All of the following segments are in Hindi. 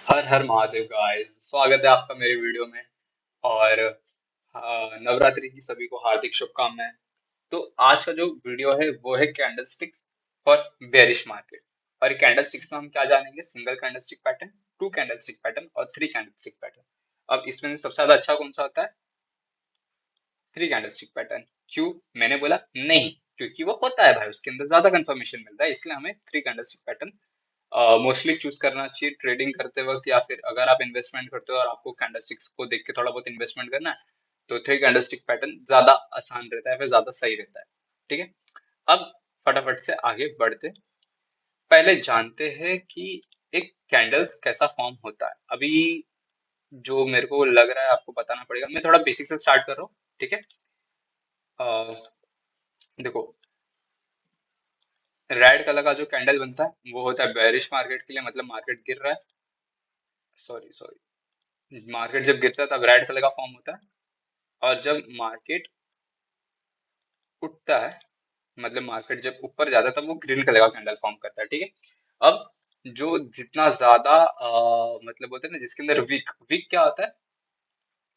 हर हर महादेव गाइस, स्वागत है आपका मेरे वीडियो में। और नवरात्रि की सभी को हार्दिक शुभकामनाएं। तो आज का जो वीडियो है वो है candle sticks for bearish market. और कैंडल स्टिक्स में हम क्या जानेंगे? Single candle stick pattern, two candle stick pattern और थ्री कैंडल स्टिक पैटर्न। अब इसमें से सबसे ज्यादा अच्छा कौन सा होता है? Three candle stick pattern. क्यों? मैंने बोला नहीं, क्योंकि वो होता है भाई, उसके अंदर ज्यादा कंफर्मेशन मिलता है, इसलिए हमें three candle stick pattern mostly choose करना चाहिए ट्रेडिंग करते वक्त, या फिर अगर आप इन्वेस्टमेंट करते हो और आपको कैंडलस्टिक्स को देख के थोड़ा बहुत इन्वेस्टमेंट करना है, तो थ्री कैंडलस्टिक पैटर्न ज्यादा आसान रहता है, फिर ज्यादा सही रहता है। ठीक है। अब फटाफट से आगे बढ़ते, पहले जानते हैं कि एक कैंडल्स कैसा फॉर्म होता है। अभी जो मेरे को लग रहा है आपको बताना पड़ेगा, मैं थोड़ा बेसिक से स्टार्ट कर रहा हूँ। ठीक है। अ, देखो, रेड कलर का जो कैंडल बनता है वो होता है बेरिश मार्केट के लिए, मतलब मार्केट गिर रहा है। सॉरी सॉरी, मार्केट जब गिरता है तब रेड कलर का फॉर्म होता है, और जब मार्केट उठता है, मतलब मार्केट जब ऊपर जाता है, तब वो ग्रीन कलर का कैंडल फॉर्म करता है। ठीक है। अब जो जितना ज्यादा मतलब बोलते हैं ना, जिसके अंदर विक विक क्या होता है?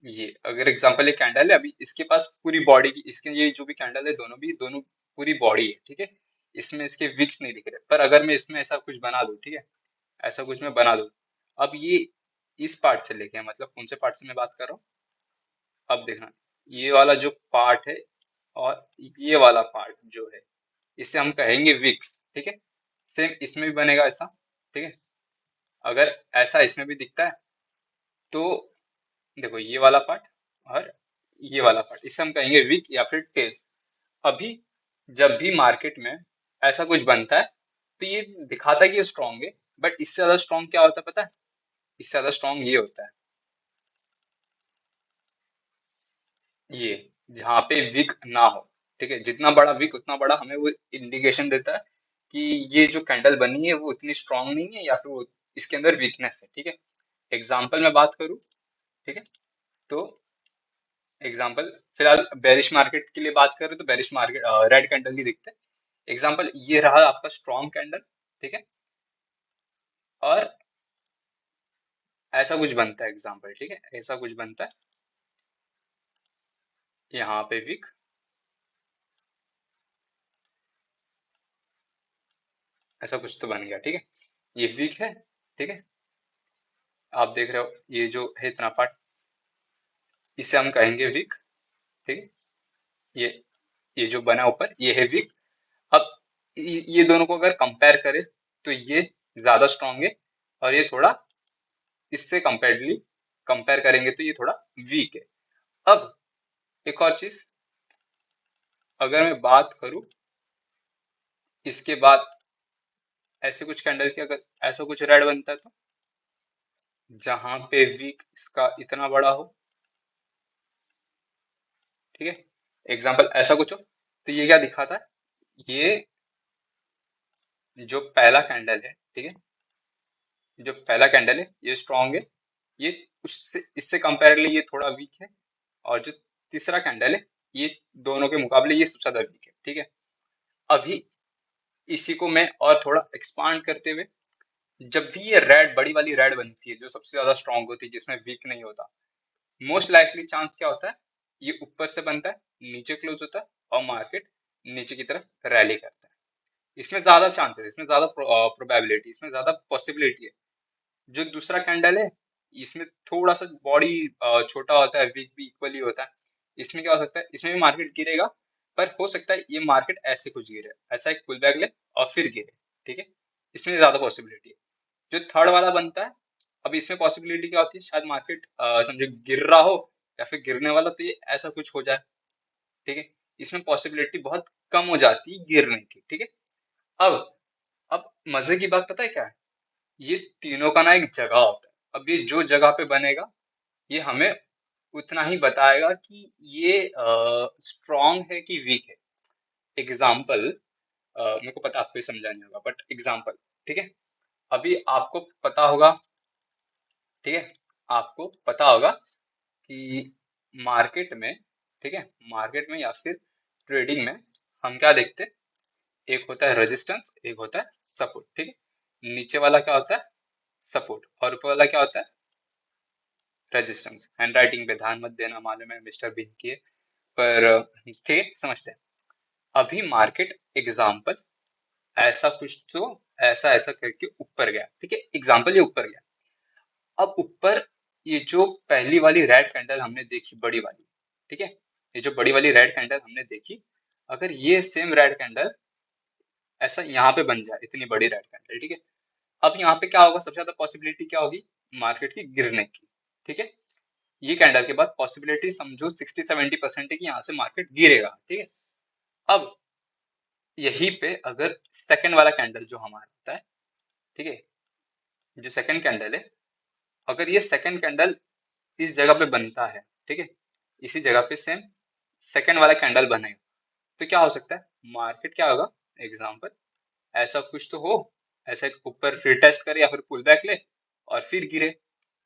ये अगर एग्जांपल, ये कैंडल है, अभी इसके पास पूरी बॉडी की, इसके ये जो भी कैंडल है, दोनों पूरी बॉडी है। ठीक है। इसमें इसके विक्स नहीं दिख रहे, पर अगर मैं इसमें ऐसा कुछ बना दूं, ठीक है, ऐसा कुछ मैं बना दूं, अब ये इस पार्ट से लेके, मतलब कौन से पार्ट से मैं बात कर रहा हूँ? अब देखना, ये वाला जो पार्ट है और ये वाला पार्ट जो है, इसे हम कहेंगे विक्स। ठीक है। सेम इसमें भी बनेगा ऐसा। ठीक है। अगर ऐसा इसमें भी दिखता है, तो देखो ये वाला पार्ट और ये वाला पार्ट, इसे हम कहेंगे विक या फिर टेल। अभी जब भी मार्केट में ऐसा कुछ बनता है, तो ये दिखाता है कि ये स्ट्रांग है, बट इससे ज्यादा स्ट्रांग क्या होता है पता है? इससे ज्यादा स्ट्रांग ये होता है, ये जहाँ पे विक ना हो। ठीक है। जितना बड़ा विक, उतना बड़ा हमें वो इंडिकेशन देता है कि ये जो कैंडल बनी है वो उतनी स्ट्रांग नहीं है, या फिर वो इसके अंदर वीकनेस है। ठीक है। एग्जाम्पल में बात करूँ, ठीक है, तो एग्जाम्पल फिलहाल बेरिश मार्केट के लिए बात करें, तो बेरिश मार्केट रेड कैंडल ही दिखते हैं। एग्जाम्पल ये रहा आपका स्ट्रांग कैंडल। ठीक है। और ऐसा कुछ बनता है एग्जाम्पल, ठीक है, ऐसा कुछ बनता है यहाँ पे विक, ऐसा कुछ तो बन गया। ठीक है। ये विक है। ठीक है। आप देख रहे हो ये जो है इतना पार्ट, इसे हम कहेंगे विक। ठीक है। ये ये जो बना ऊपर, ये है विक। अब ये दोनों को अगर कंपेयर करें, तो ये ज्यादा स्ट्रांग है, और ये थोड़ा इससे कंपेयरली कंपेयर करेंगे तो ये थोड़ा वीक है। अब एक और चीज, अगर मैं बात करूं इसके बाद ऐसे कुछ कैंडल की, अगर ऐसा कुछ रेड बनता है, तो जहां पे वीक इसका इतना बड़ा हो, ठीक है, एग्जाम्पल ऐसा कुछ हो, तो ये क्या दिखाता है? ये जो पहला कैंडल है, ठीक है, जो पहला कैंडल है ये स्ट्रांग है, ये उससे इससे कंपेरेबली ये थोड़ा वीक है, और जो तीसरा कैंडल है, ये दोनों के मुकाबले ये सबसे ज्यादा वीक है। ठीक है। अभी इसी को मैं और थोड़ा एक्सपांड करते हुए, जब भी ये रेड, बड़ी वाली रेड बनती है जो सबसे ज्यादा स्ट्रांग होती है, जिसमें वीक नहीं होता, मोस्ट लाइकली चांस क्या होता है? ये ऊपर से बनता है, नीचे क्लोज होता है, और मार्केट नीचे की तरफ रैली करता है। इसमें ज्यादा चांसेस है, इसमें ज्यादा प्रोबेबिलिटी, इसमें ज्यादा पॉसिबिलिटी है। जो दूसरा कैंडल है, इसमें थोड़ा सा बॉडी छोटा होता है, वीक भी इक्वली होता है। इसमें क्या हो सकता है? इसमें भी मार्केट गिरेगा, पर हो सकता है ये मार्केट ऐसे कुछ गिरे, ऐसा एक पुल बैक ले और फिर गिरे। ठीक है। इसमें ज्यादा पॉसिबिलिटी है। जो थर्ड वाला बनता है, अब इसमें पॉसिबिलिटी क्या होती है? शायद मार्केट समझो गिर रहा हो, या फिर गिरने वाला, तो ये ऐसा कुछ हो जाए। ठीक है। इसमें पॉसिबिलिटी बहुत कम हो जाती है गिरने की। ठीक है। अब अब मजे की बात पता है क्या है? ये तीनों का ना एक जगह होता है। अब ये जो जगह पे बनेगा, ये हमें उतना ही बताएगा कि ये स्ट्रॉन्ग है कि वीक है। एग्जाम्पल, मेरे को पता आपको ये समझा नहीं होगा, बट एग्जाम्पल, ठीक है, अभी आपको पता होगा, ठीक है, आपको पता होगा कि मार्केट में, ठीक है, मार्केट में या फिर ट्रेडिंग में हम क्या देखते हैं? एक होता है रेजिस्टेंस, एक होता है सपोर्ट। ठीक है। नीचे वाला क्या होता है? सपोर्ट, और ऊपर वाला क्या होता है? रेजिस्टेंस। हैंड राइटिंग पे ध्यान मत देना, मालूम है मिस्टर बीन की है, पर ठीक है, समझते हैं। अभी मार्केट एग्जाम्पल ऐसा कुछ तो ऐसा ऐसा करके ऊपर गया, ठीक है, एग्जाम्पल ये ऊपर गया। अब ऊपर ये जो पहली वाली रेड कैंडल हमने देखी, बड़ी वाली, ठीक है, ये जो बड़ी वाली रेड कैंडल हमने देखी, अगर ये सेम रेड कैंडल ऐसा यहाँ पे बन जाए, इतनी बड़ी रेड कैंडल, ठीक है, अब यहाँ पे क्या होगा? सबसे ज्यादा पॉसिबिलिटी क्या होगी? मार्केट की गिरने की, ठीक है। ये कैंडल के बाद पॉसिबिलिटी समझो 60-70% है कि यहाँ से मार्केट गिरेगा, ठीक है। अब यहीं पे अगर सेकंड वाला कैंडल जो हमारा होता है, ठीक है, जो सेकंड कैंडल है, अगर ये सेकंड कैंडल इस जगह पे बनता है, ठीक है, इसी जगह पे सेम सेकंड वाला कैंडल बनेगा, तो क्या हो सकता है? मार्केट क्या होगा? एग्जाम्पल ऐसा कुछ तो हो, ऐसा एक ऊपर रिटेस्ट करे या फिर पुल बैक ले और फिर गिरे।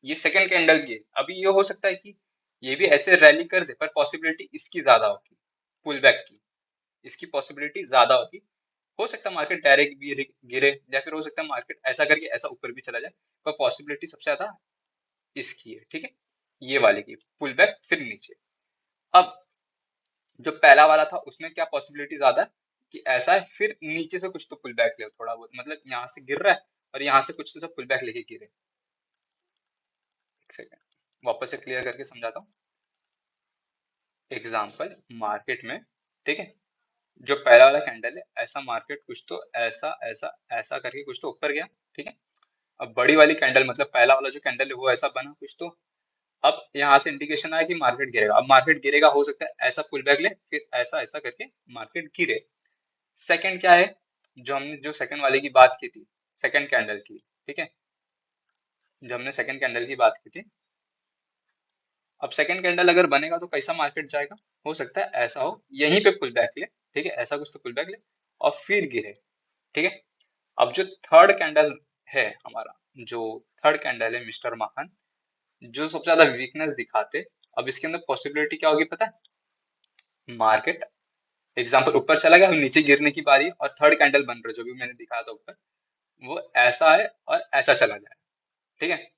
ये सेकंड कैंडल की है। अभी ये हो सकता है कि ये भी ऐसे रैली कर दे, पर पॉसिबिलिटी इसकी ज्यादा होगी, पुल बैक की, इसकी पॉसिबिलिटी ज्यादा होगी। हो सकता है मार्केट डायरेक्ट भी गिरे, या फिर हो सकता है मार्केट ऐसा करके ऐसा ऊपर भी चला जाए, पर पॉसिबिलिटी सबसे ज्यादा इसकी है, ठीक है, ये वाले की, पुल बैक फिर नीचे। अब जो पहला वाला था उसमें क्या पॉसिबिलिटी ज्यादा है कि ऐसा है फिर नीचे से कुछ तो पुल बैक ले थोड़ा बहुत, मतलब यहाँ से गिर रहा है और यहाँ से कुछ तो सब पुल बैक लेके गिरे। एक सेकेंड वापस से क्लियर करके समझाता हूँ। एग्जाम्पल मार्केट में, ठीक है, जो पहला वाला कैंडल है, ऐसा मार्केट कुछ तो ऐसा ऐसा ऐसा करके कुछ तो ऊपर गया, ठीक है। अब बड़ी वाली कैंडल मतलब पहला वाला जो कैंडल है वो ऐसा बना कुछ तो, अब यहाँ से इंडिकेशन आया कि मार्केट गिरेगा। अब मार्केट गिरेगा, हो सकता है ऐसा पुल बैक ले फिर ऐसा ऐसा करके मार्केट गिरे। सेकंड क्या है? जो हमने जो सेकंड वाले की बात की थी, सेकंड कैंडल की, ठीक है, जो हमने सेकंड कैंडल की बात की थी, अब सेकंड कैंडल अगर बनेगा तो कैसा मार्केट जाएगा? हो सकता है ऐसा हो, यहीं पे पुल बैक ले, ठीक है, ऐसा कुछ तो पुल बैक ले और फिर गिरे, ठीक है। अब जो थर्ड कैंडल है हमारा, जो थर्ड कैंडल है मिस्टर माखन, जो सबसे ज्यादा वीकनेस दिखाते, अब इसके अंदर पॉसिबिलिटी क्या होगी पता है? मार्केट एग्जाम्पल ऊपर चला गया, अब नीचे गिरने की बारी है, और थर्ड कैंडल बन रहा है जो भी मैंने दिखाया था ऊपर, वो ऐसा है और ऐसा चला जाए, ठीक है,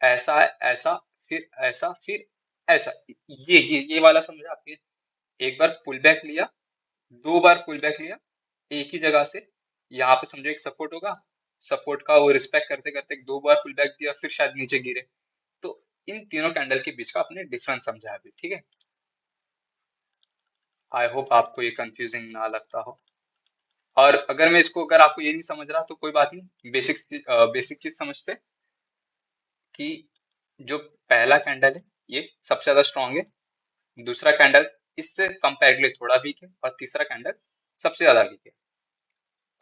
ऐसा है ऐसा फिर ऐसा फिर ऐसा, ये वाला समझा आपके? एक बार पुल बैक लिया, दो बार पुल बैक लिया एक ही जगह से, यहाँ पे समझो एक सपोर्ट होगा, सपोर्ट का वो रिस्पेक्ट करते करते दो बार पुल बैक दिया फिर शायद नीचे गिरे। तो इन तीनों कैंडल के बीच का आपने डिफरेंस समझा अभी, ठीक है। आई होप आपको ये कंफ्यूजिंग ना लगता हो, और अगर मैं इसको, अगर आपको ये नहीं समझ रहा तो कोई बात नहीं, बेसिक चीज समझते हैं कि जो पहला कैंडल है ये सबसे ज्यादा स्ट्रांग है, दूसरा कैंडल इससे कंपेरेटिवली थोड़ा वीक है, और तीसरा कैंडल सबसे ज्यादा वीक है।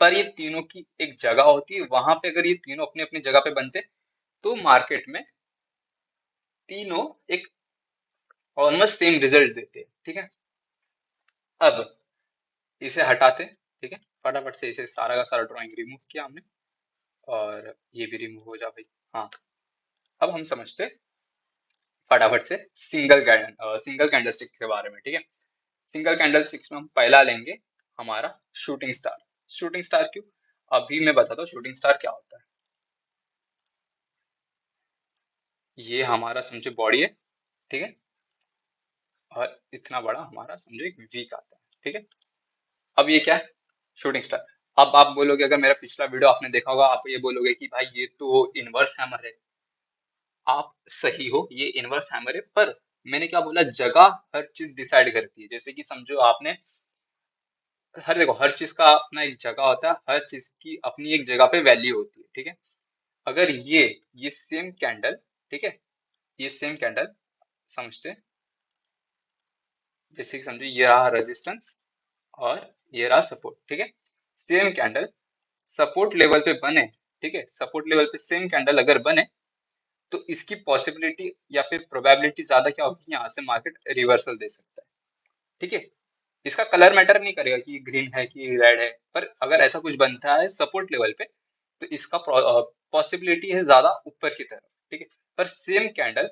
पर ये तीनों की एक जगह होती है, वहां पे अगर ये तीनों अपनी अपनी जगह पे बनते तो मार्केट में तीनों एक ऑलमोस्ट सेम रिजल्ट देते हैं, ठीक है। अब इसे हटाते, ठीक है, फटाफट से इसे सारा का सारा ड्राइंग रिमूव किया हमने, और ये भी रिमूव हो जा भाई। हाँ, अब हम समझते फटाफट से सिंगल कैंडल स्टिक के बारे में, ठीक है। सिंगल कैंडल स्टिक्स में हम पहला लेंगे हमारा शूटिंग स्टार। शूटिंग स्टार क्यों? अभी मैं बताता हूँ शूटिंग स्टार क्या होता है। ये हमारा समझो बॉडी है, ठीक है, और इतना बड़ा हमारा समझो एक वीक आता है, ठीक है। अब ये क्या है? Shooting star. अब आप बोलोगे, अगर मेरा पिछला वीडियो आपने देखा होगा, आप ये बोलोगे कि भाई ये तो इनवर्स हैमर है। आप सही हो, ये इनवर्स हैमर है, पर मैंने क्या बोला, जगह हर चीज डिसाइड करती है। जैसे कि समझो आपने, हर देखो हर चीज का अपना एक जगह होता है, हर चीज की अपनी एक जगह पे वैल्यू होती है, ठीक है। अगर ये सेम कैंडल, ठीक है, ये सेम कैंडल समझते हैं, जैसे कि समझो ये रहा रेजिस्टेंस और ये रहा सपोर्ट, ठीक है। सेम कैंडल सपोर्ट लेवल पे बने, ठीक है, सपोर्ट लेवल पे सेम कैंडल अगर बने, तो इसकी पॉसिबिलिटी या फिर प्रोबेबिलिटी ज्यादा क्या होगी, यहाँ से मार्केट रिवर्सल दे सकता है, ठीक है। इसका कलर मैटर नहीं करेगा कि ग्रीन है कि रेड है, पर अगर ऐसा कुछ बनता है सपोर्ट लेवल पे, तो इसका पॉसिबिलिटी है ज्यादा ऊपर की तरफ, ठीक है। पर सेम कैंडल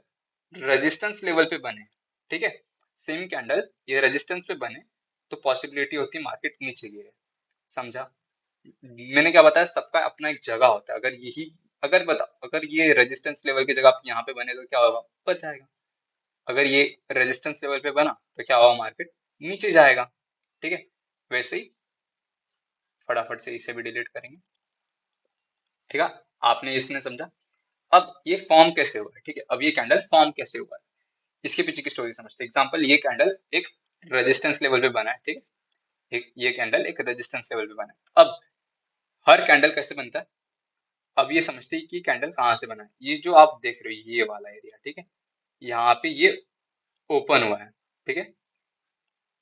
रेजिस्टेंस लेवल पे बने, ठीक है, सेम कैंडल ये रेजिस्टेंस पे बने, तो पॉसिबिलिटी होती है मार्केट नीचे गिरे। समझा? मैंने क्या बताया, सबका अपना एक जगह होता है। अगर यही अगर ये रेजिस्टेंस लेवल की जगह यहाँ पे बने तो क्या होगा, ऊपर जाएगा। अगर ये रेजिस्टेंस लेवल पे बना तो क्या होगा, मार्केट नीचे जाएगा। ठीक है, वैसे ही फटाफट से इसे भी डिलीट करेंगे। ठीक है, आपने इसने समझा। अब ये फॉर्म कैसे हुआ है, ठीक है, अब ये कैंडल फॉर्म कैसे हुआ है, इसके पीछे की स्टोरी समझते हैं। एग्जांपल, ये कैंडल एक रेजिस्टेंस लेवल पे बना है, ठीक है, ये कैंडल एक रेजिस्टेंस लेवल पे बना है। अब हर कैंडल कैसे बनता है, अब ये समझते हैं कि कैंडल कहाँ से बना है। ये जो आप देख रहे हो ये वाला एरिया, ठीक है, यहाँ पे ये ओपन हुआ है, ठीक है,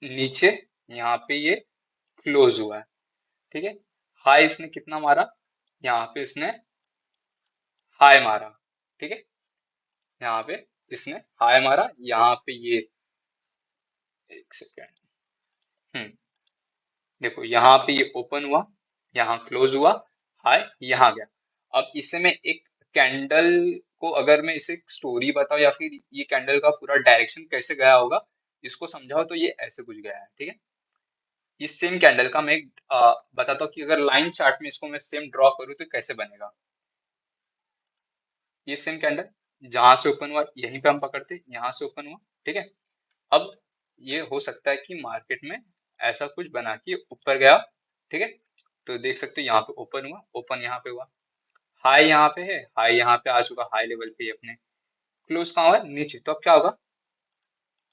नीचे यहाँ पे ये क्लोज हुआ है, ठीक है। हाई इसने कितना मारा, यहाँ पे इसने हाई मारा, ठीक है, यहाँ पे इसने हाई मारा, यहाँ पे ये, एक सेकेंड, हम्म, देखो यहाँ पे ये ओपन हुआ, यहाँ क्लोज हुआ, हाई यहाँ गया। अब इससे मैं एक कैंडल को, अगर मैं इसे स्टोरी बताऊं या फिर ये कैंडल का पूरा डायरेक्शन कैसे गया होगा इसको समझाओ, तो ये ऐसे कुछ गया है, ठीक है। इस सेम कैंडल का मैं बताता हूँ कि अगर लाइन चार्ट में इसको मैं सेम ड्रॉ करूँ तो कैसे बनेगा। ये सेम कैंडल जहां से ओपन हुआ यहीं पे हम पकड़ते, यहाँ से ओपन हुआ, ठीक है। अब ये हो सकता है कि मार्केट में ऐसा कुछ बना कि ऊपर गया, ठीक है, तो देख सकते हो यहाँ पे ओपन हुआ, ओपन यहाँ पे हुआ, हाई यहाँ पे है, हाई यहाँ पे आ चुका, हाई लेवल पे ही अपने, क्लोज कहाँ हुआ है, नीचे। तो अब क्या होगा,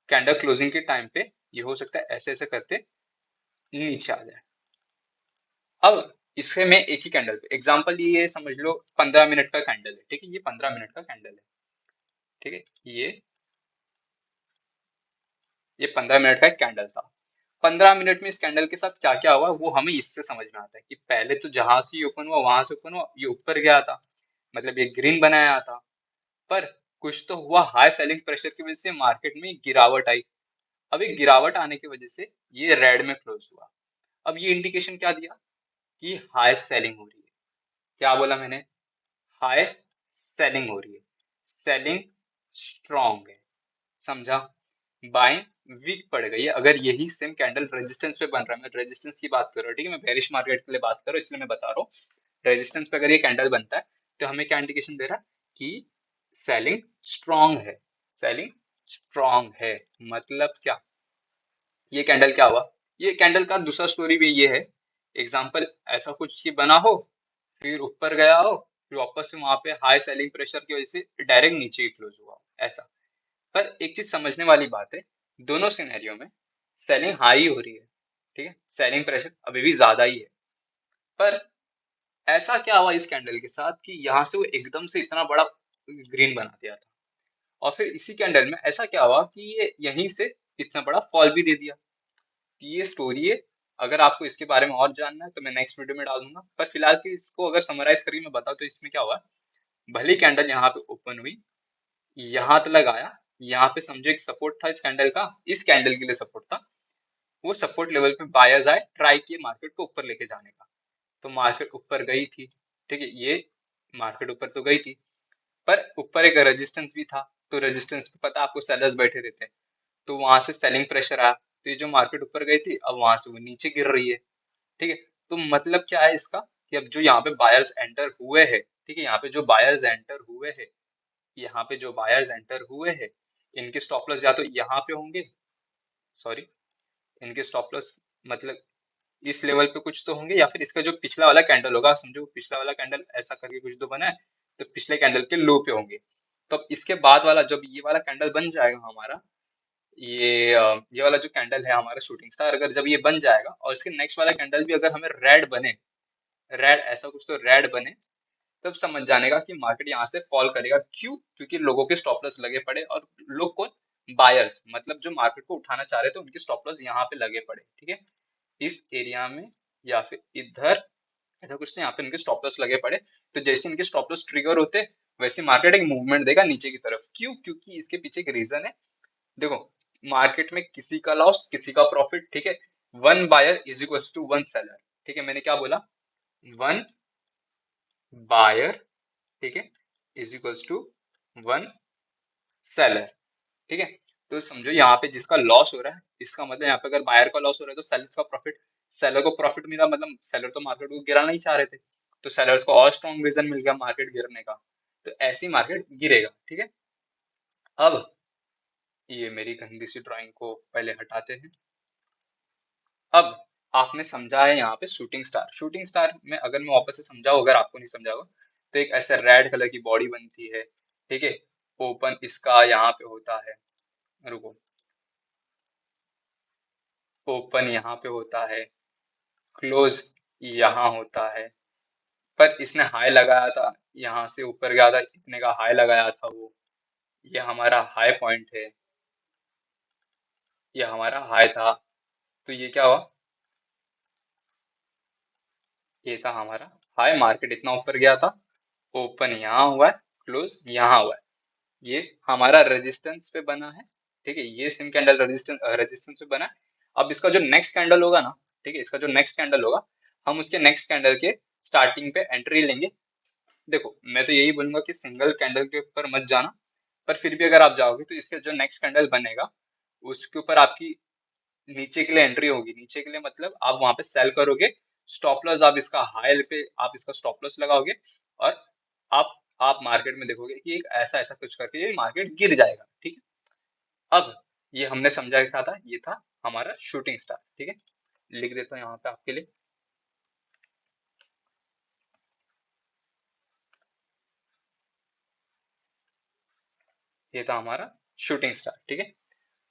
कैंडल क्लोजिंग के टाइम पे ये हो सकता है ऐसे ऐसे करते नीचे आ जाए। अब इससे मैं एक ही कैंडल पे एग्जांपल, ये समझ लो 15 मिनट का कैंडल है, ठीक है, ये 15 मिनट का कैंडल है, ठीक है, ये 15 मिनट का एक कैंडल था। 15 मिनट में इस कैंडल के साथ क्या क्या हुआ वो हमें इससे समझ में आता है कि पहले तो जहां से ये ओपन हुआ वहां से ओपन हुआ, ये ऊपर गया था, मतलब ये ग्रीन बनाया था। पर कुछ तो हुआ, हाई सेलिंग प्रेशर की वजह से मार्केट में गिरावट आई। अब एक गिरावट आने की वजह से ये रेड में क्लोज हुआ। अब ये इंडिकेशन क्या दिया कि हाई सेलिंग हो रही है। क्या बोला मैंने, हाई सेलिंग हो रही है, सेलिंग स्ट्रॉन्ग है, समझा। बाइंग वीक पड़ गई है। अगर यही सेम कैंडल रेजिस्टेंस पे बन रहा है, मैं रेजिस्टेंस की बात कर रहा हूँ, ठीक है, मैं बेरिश मार्केट के लिए बात कर रहा हूँ इसलिए मैं बता रहा हूँ। रेजिस्टेंस पे अगर ये कैंडल बनता है तो हमें क्या इंडिकेशन दे रहा है कि सेलिंग स्ट्रॉन्ग है, सेलिंग स्ट्रॉन्ग है। मतलब क्या, ये कैंडल क्या हुआ, ये कैंडल का दूसरा स्टोरी भी ये है। एग्जाम्पल, ऐसा कुछ ही बना हो, फिर ऊपर गया हो, फिर वापस से वहां पे हाई सेलिंग प्रेशर की वजह से डायरेक्ट नीचे ही क्लोज हुआ हो, ऐसा। पर एक चीज समझने वाली बात है, दोनों सिनेरियो में सेलिंग हाई हो रही है, ठीक है, सेलिंग प्रेशर अभी भी ज्यादा ही है। पर ऐसा क्या हुआ इस कैंडल के साथ कि यहाँ से वो एकदम से इतना बड़ा ग्रीन बना दिया था, और फिर इसी कैंडल में ऐसा क्या हुआ कि ये यहीं से इतना बड़ा फॉल भी दे दिया। कि ये स्टोरी है, अगर आपको इसके बारे में और जानना है तो मैं नेक्स्ट वीडियो में डाल दूंगा। पर फिलहाल की इसको अगर समराइज करके मैं बताऊँ तो इसमें क्या हुआ, भले कैंडल यहाँ पे ओपन हुई, यहाँ तक आया, यहाँ पे समझो एक सपोर्ट था इस कैंडल का, इस कैंडल के लिए सपोर्ट था, वो सपोर्ट लेवल पे बायर्स आए, ट्राई किए मार्केट को ऊपर लेके जाने का। तो मार्केट ऊपर गई थी, ठीक है, ये मार्केट ऊपर तो गई थी, पर ऊपर एक रेजिस्टेंस भी था। तो रेजिस्टेंस पे पता है आपको सेलर्स बैठे रहते हैं, तो वहां से सेलिंग प्रेशर आया, तो ये जो मार्केट ऊपर गई थी अब वहां से वो नीचे गिर रही है, ठीक है। तो मतलब क्या है इसका, कि अब जो यहाँ पे बायर्स एंटर हुए हैं, ठीक है, यहाँ पे जो बायर्स एंटर हुए हैं, यहाँ पे जो बायर्स एंटर हुए हैं, इनके स्टॉप लॉस या तो यहाँ पे होंगे, सॉरी, इनके स्टॉप लॉस मतलब इस लेवल पे कुछ तो होंगे, या फिर इसका जो पिछला वाला कैंडल होगा, समझो पिछला वाला कैंडल ऐसा करके कुछ तो बना है, तो पिछले कैंडल के लो पे होंगे। तो अब इसके बाद वाला जब ये वाला कैंडल बन जाएगा हमारा, ये वाला जो कैंडल है हमारा शूटिंग स्टार, अगर जब ये बन जाएगा और इसके नेक्स्ट वाला कैंडल भी अगर हमें रेड बने, रेड ऐसा कुछ तो रेड बने, तब समझ जाने का कि मार्केट यहाँ से फॉल करेगा। क्यों, क्योंकि लोगों के स्टॉप लॉस लगे पड़े, और लोग कौन, बायर्स, मतलब जो मार्केट को उठाना चाह रहे थे उनके स्टॉप लॉस यहाँ पे लगे पड़े, ठीक है, इस एरिया में या फिर इधर, ऐसा कुछ तो यहाँ पे इनके स्टॉप लॉस लगे पड़े। तो जैसे इनके स्टॉप लॉस ट्रिगर होते वैसे मार्केट एक मूवमेंट देगा नीचे की तरफ। क्यों, क्योंकि इसके पीछे एक रीजन है। देखो, मार्केट में किसी का लॉस किसी का प्रॉफिट, ठीक है, one buyer is equal to one seller, ठीक है, मैंने क्या बोला, वन बायर, ठीक है, is equals to one seller, ठीक है। तो समझो यहाँ पे जिसका लॉस हो रहा है, इसका मतलब यहाँ पे अगर बायर का लॉस हो रहा है तो सेलर का प्रॉफिट, सेलर को प्रॉफिट मिला, मतलब सेलर तो मार्केट को गिराना ही चाह रहे थे, तो सेलर्स को और स्ट्रॉन्ग रीजन मिल गया मार्केट गिरने का, तो ऐसी मार्केट गिरेगा। ठीक है, अब ये मेरी गंदी सी ड्राइंग को पहले हटाते हैं। अब आपने समझा है यहाँ पे शूटिंग स्टार। शूटिंग स्टार में अगर मैं वापस से समझाऊँ, अगर आपको नहीं समझा होगा, तो एक ऐसा रेड कलर की बॉडी बनती है। ठीक है, ओपन इसका यहाँ पे होता है, रुको, ओपन यहाँ पे होता है, क्लोज यहाँ होता है। पर इसने हाई लगाया था, यहाँ से ऊपर गया था, इतने का हाई लगाया था वो, ये हमारा हाई पॉइंट है, ये हमारा हाई था। तो ये क्या हुआ, ये था हमारा हाई, मार्केट इतना ऊपर गया था, ओपन यहाँ हुआ है, क्लोज यहाँ हुआ है, ये हमारा रेजिस्टेंस पे बना है। ठीक है, ये सिम कैंडल रेजिस्टेंस रेजिस्टेंस पे बना है। अब इसका जो नेक्स्ट कैंडल होगा ना, ठीक है, इसका जो नेक्स्ट कैंडल होगा, हम उसके नेक्स्ट कैंडल के स्टार्टिंग पे एंट्री लेंगे। देखो मैं तो यही बोलूंगा कि सिंगल कैंडल के ऊपर मत जाना, पर फिर भी अगर आप जाओगे तो इसके जो नेक्स्ट कैंडल बनेगा उसके ऊपर आपकी नीचे के लिए एंट्री होगी। नीचे के लिए मतलब आप वहां पे सेल करोगे, स्टॉप लॉस आप इसका हाई पे आप इसका स्टॉप लॉस लगाओगे, और आप मार्केट में देखोगे कि एक ऐसा ऐसा कुछ करके ये मार्केट गिर जाएगा। ठीक है, अब ये हमने समझा क्या था, ये था हमारा शूटिंग स्टार। ठीक है, लिख देता हूँ यहाँ पे आपके लिए, ये था हमारा शूटिंग स्टार। ठीक है,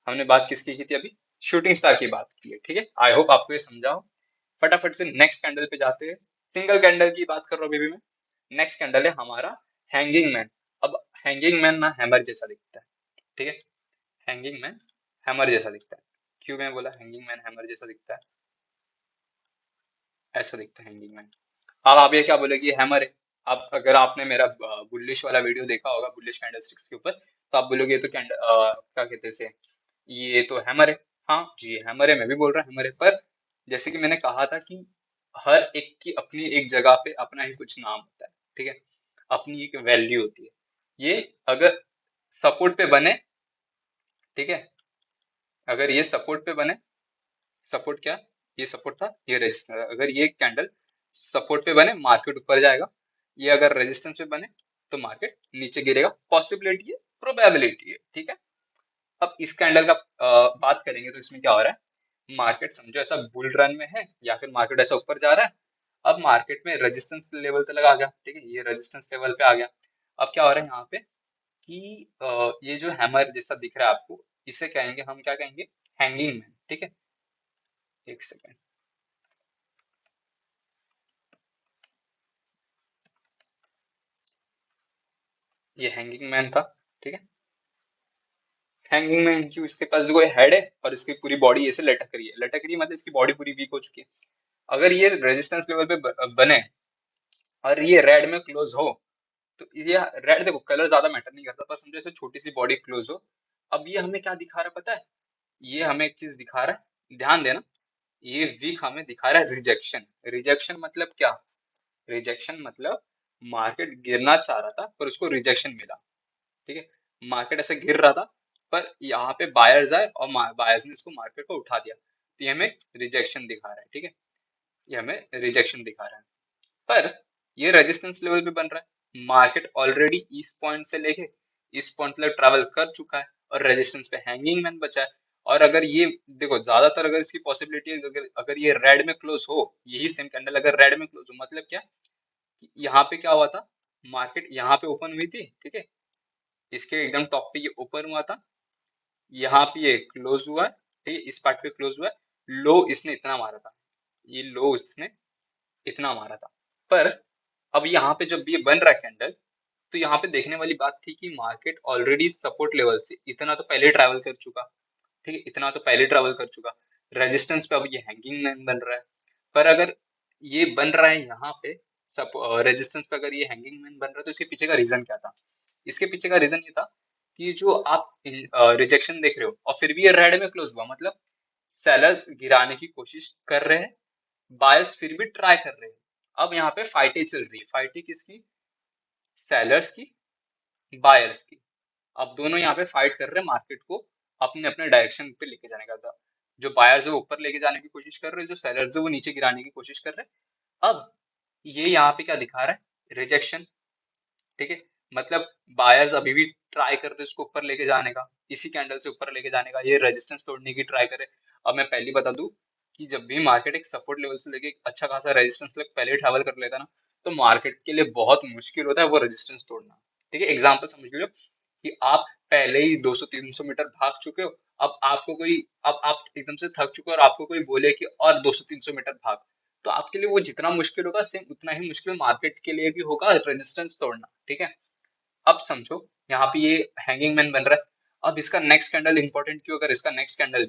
हमने बात किसकी की थी अभी, शूटिंग स्टार की बात की है। ठीक है, आई होप आपको ये समझा हो। फटाफट से नेक्स्ट कैंडल पे जाते हैं। सिंगल कैंडल की बात कर रहा हूँ अभी भी मैं। नेक्स्ट कैंडल है हमारा हैंगिंग मैन। अब हैंगिंग मैन ना हैमर जैसा दिखता है। ठीक है, हैंगिंग मैन हैमर जैसा दिखता है। क्यों मैं बोला हैंगिंग मैन हैमर जैसा दिखता है, ऐसा दिखता है हैंगिंग मैन। अब आप ये क्या बोले कि हैमर है। अब अगर आपने मेरा बुलिश वाला वीडियो देखा होगा, बुलिश कैंडलस्टिक्स के ऊपर, तो आप बोलोगे ये तो क्या कहते हैं इसे, ये तो हैमर है। हाँ जी हैमर है, मैं भी बोल रहा हैमर है, पर जैसे कि मैंने कहा था कि हर एक की अपनी एक जगह पे अपना ही कुछ नाम होता है। ठीक है, अपनी एक वैल्यू होती है। ये अगर सपोर्ट पे बने, ठीक है, अगर ये सपोर्ट पे बने, सपोर्ट क्या, ये सपोर्ट था, ये रेजिस्टेंस, अगर ये कैंडल सपोर्ट पे बने मार्केट ऊपर जाएगा, ये अगर रेजिस्टेंस पे बने तो मार्केट नीचे गिरेगा। पॉसिबिलिटी है, प्रोबेबिलिटी है। ठीक है, अब इस कैंडल का बात करेंगे तो इसमें क्या हो रहा है, मार्केट समझो ऐसा बुल रन में है या फिर मार्केट ऐसा ऊपर जा रहा है। अब मार्केट में रेजिस्टेंस लेवल तक आ गया। ठीक है, ये रेजिस्टेंस लेवल पे आ गया। अब क्या हो रहा है यहाँ पे कि ये जो हैमर जैसा दिख रहा है आपको, इसे कहेंगे हम, क्या कहेंगे, हैंगिंग मैन। ठीक है, एक सेकेंड, ये हैंगिंग मैन था। ठीक है, हैंगिंग मैन क्यों, इसके पास जो हेड है और इसकी पूरी बॉडी ऐसे लटक रही है, लटक रही है मतलब इसकी बॉडी पूरी वीक हो चुकी है। अगर ये रेजिस्टेंस लेवल पे बने और ये रेड में क्लोज हो, तो ये रेड, देखो कलर ज्यादा मैटर नहीं करता, बस समझो ऐसे छोटी सी बॉडी क्लोज हो। अब ये हमें क्या दिखा रहा है पता है, ये हमें एक चीज दिखा रहा है, ध्यान देना, ये वीक हमें दिखा रहा है रिजेक्शन। रिजेक्शन मतलब क्या, रिजेक्शन मतलब मार्केट गिरना चाह रहा था पर उसको रिजेक्शन मिला। ठीक है, मार्केट ऐसे गिर रहा था पर यहाँ पे बायर्स आए और बायर्स ने इसको मार्केट को उठा दिया, तो ये हमें रिजेक्शन दिखा रहा है। ठीक है, ये हमें रिजेक्शन दिखा रहा है, पर ये रेजिस्टेंस लेवल पे बन रहा है। मार्केट ऑलरेडी इस पॉइंट से लेके इस पॉइंट तक ट्रैवल कर चुका है और रेजिस्टेंस पे हैंगिंग मैन बचा है। और अगर ये देखो, ज्यादातर अगर इसकी पॉसिबिलिटी है, अगर ये रेड में क्लोज हो, यही सेम कैंडल अगर रेड में क्लोज हो, मतलब क्या कि यहाँ पे क्या हुआ था, मार्केट यहाँ पे ओपन हुई थी। ठीक है, इसके एकदम टॉप पे ये ओपन हुआ था, यहाँ पे ये क्लोज हुआ है। ठीक है, इस पार्ट पे क्लोज हुआ है, लो इसने इतना मारा था, ये लो इसने इतना मारा था। पर अब यहाँ पे जब ये बन रहा है कैंडल, तो यहाँ पे देखने वाली बात थी कि मार्केट ऑलरेडी सपोर्ट लेवल से इतना तो पहले ट्रैवल कर चुका। ठीक है, इतना तो पहले ट्रैवल कर चुका, रेजिस्टेंस पे अब ये हैंगिंग मैन बन रहा है। पर अगर ये बन रहा है यहाँ पे सब रेजिस्टेंस पे, अगर ये हैंगिंग मैन बन रहा है, तो इसके पीछे का रीजन क्या था, इसके पीछे का रीजन ये था कि जो आप रिजेक्शन देख रहे हो और फिर भी ये रेड में क्लोज हुआ, मतलब सेलर्स गिराने की कोशिश कर रहे हैं, बायर्स फिर भी ट्राई कर रहे हैं। अब यहाँ पे फाइटें चल रही है, फाइटें किसकी, सेलर्स की, बायर्स की। अब दोनों यहाँ पे फाइट कर रहे हैं मार्केट को अपने अपने डायरेक्शन पे लेके जाने का था। जो बायर्स है वो ऊपर लेके जाने की कोशिश कर रहे हैं, जो सेलर्स है वो नीचे गिराने की कोशिश कर रहे हैं। अब ये यहाँ पे क्या दिखा रहा है, रिजेक्शन। ठीक है, मतलब बायर्स अभी भी ट्राई कर रहे हैं इसको ऊपर लेके जाने का, इसी कैंडल से ऊपर लेके जाने का, ये रेजिस्टेंस तोड़ने की ट्राई करे। अब मैं पहले बता दूं कि जब भी मार्केट एक सपोर्ट लेवल से लेके एक अच्छा खासा रेजिस्टेंस तक पहले ट्रैवल कर लेता है ना, तो मार्केट के लिए बहुत मुश्किल होता है वो रेजिस्टेंस तोड़ना। ठीक है, एग्जांपल समझ लो कि आप पहले ही 200-300 मीटर भाग चुके हो, अब आपको कोई, अब आप एकदम से थक चुके हो और आपको कोई बोले कि और 200-300 मीटर भाग, तो आपके लिए वो जितना मुश्किल होगा सेम उतना ही मुश्किल मार्केट के लिए भी होगा रेजिस्टेंस तोड़ना। ठीक है, अब समझो यहाँ पे ये हैंगिंग मैन बन रहा है। अब इसका नेक्स्ट कैंडल इंपॉर्टेंट क्यों, अगर इसका नेक्स्ट कैंडल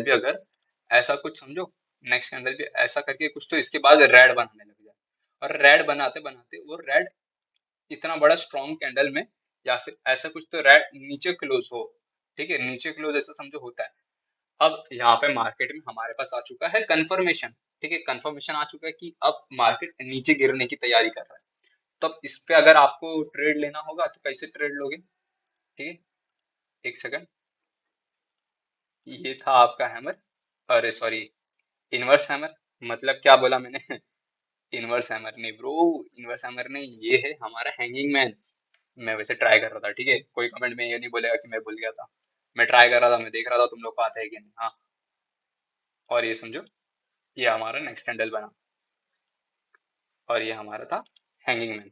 भी अगर ऐसा कुछ समझो, नेक्स्ट कैंडल भी ऐसा करके कुछ तो इसके बाद रेड बनाने लग जाए, और रेड बनाते बनाते वो रेड इतना बड़ा स्ट्रॉन्ग कैंडल में, या फिर ऐसा कुछ तो रेड नीचे क्लोज हो। ठीक है, नीचे क्लोज ऐसा समझो होता है। अब यहाँ पे मार्केट में हमारे पास आ चुका है कंफर्मेशन। ठीक है, कंफर्मेशन आ चुका है कि अब मार्केट नीचे गिरने की तैयारी कर रहा है। तब इस पे अगर आपको ट्रेड लेना होगा तो कैसे ट्रेड लोगे? ठीक है, एक सेकंड, ये था आपका हैमर, अरे सॉरी, इनवर्स हैमर। मतलब क्या बोला मैंने? इनवर्स हैमर नहीं ब्रो, इनवर्स हैमर नहीं, ये है हमारा हैंगिंग मैन। मैं वैसे ट्राई कर रहा था, ठीक है, कोई कमेंट में ये नहीं बोलेगा कि मैं भूल गया था। मैं ट्राई कर रहा था, मैं देख रहा था तुम लोग को आता है कि नहीं। हाँ, और ये समझो, ये हमारा नेक्स्ट कैंडल बना, और ये हमारा था हैंगिंग मैन।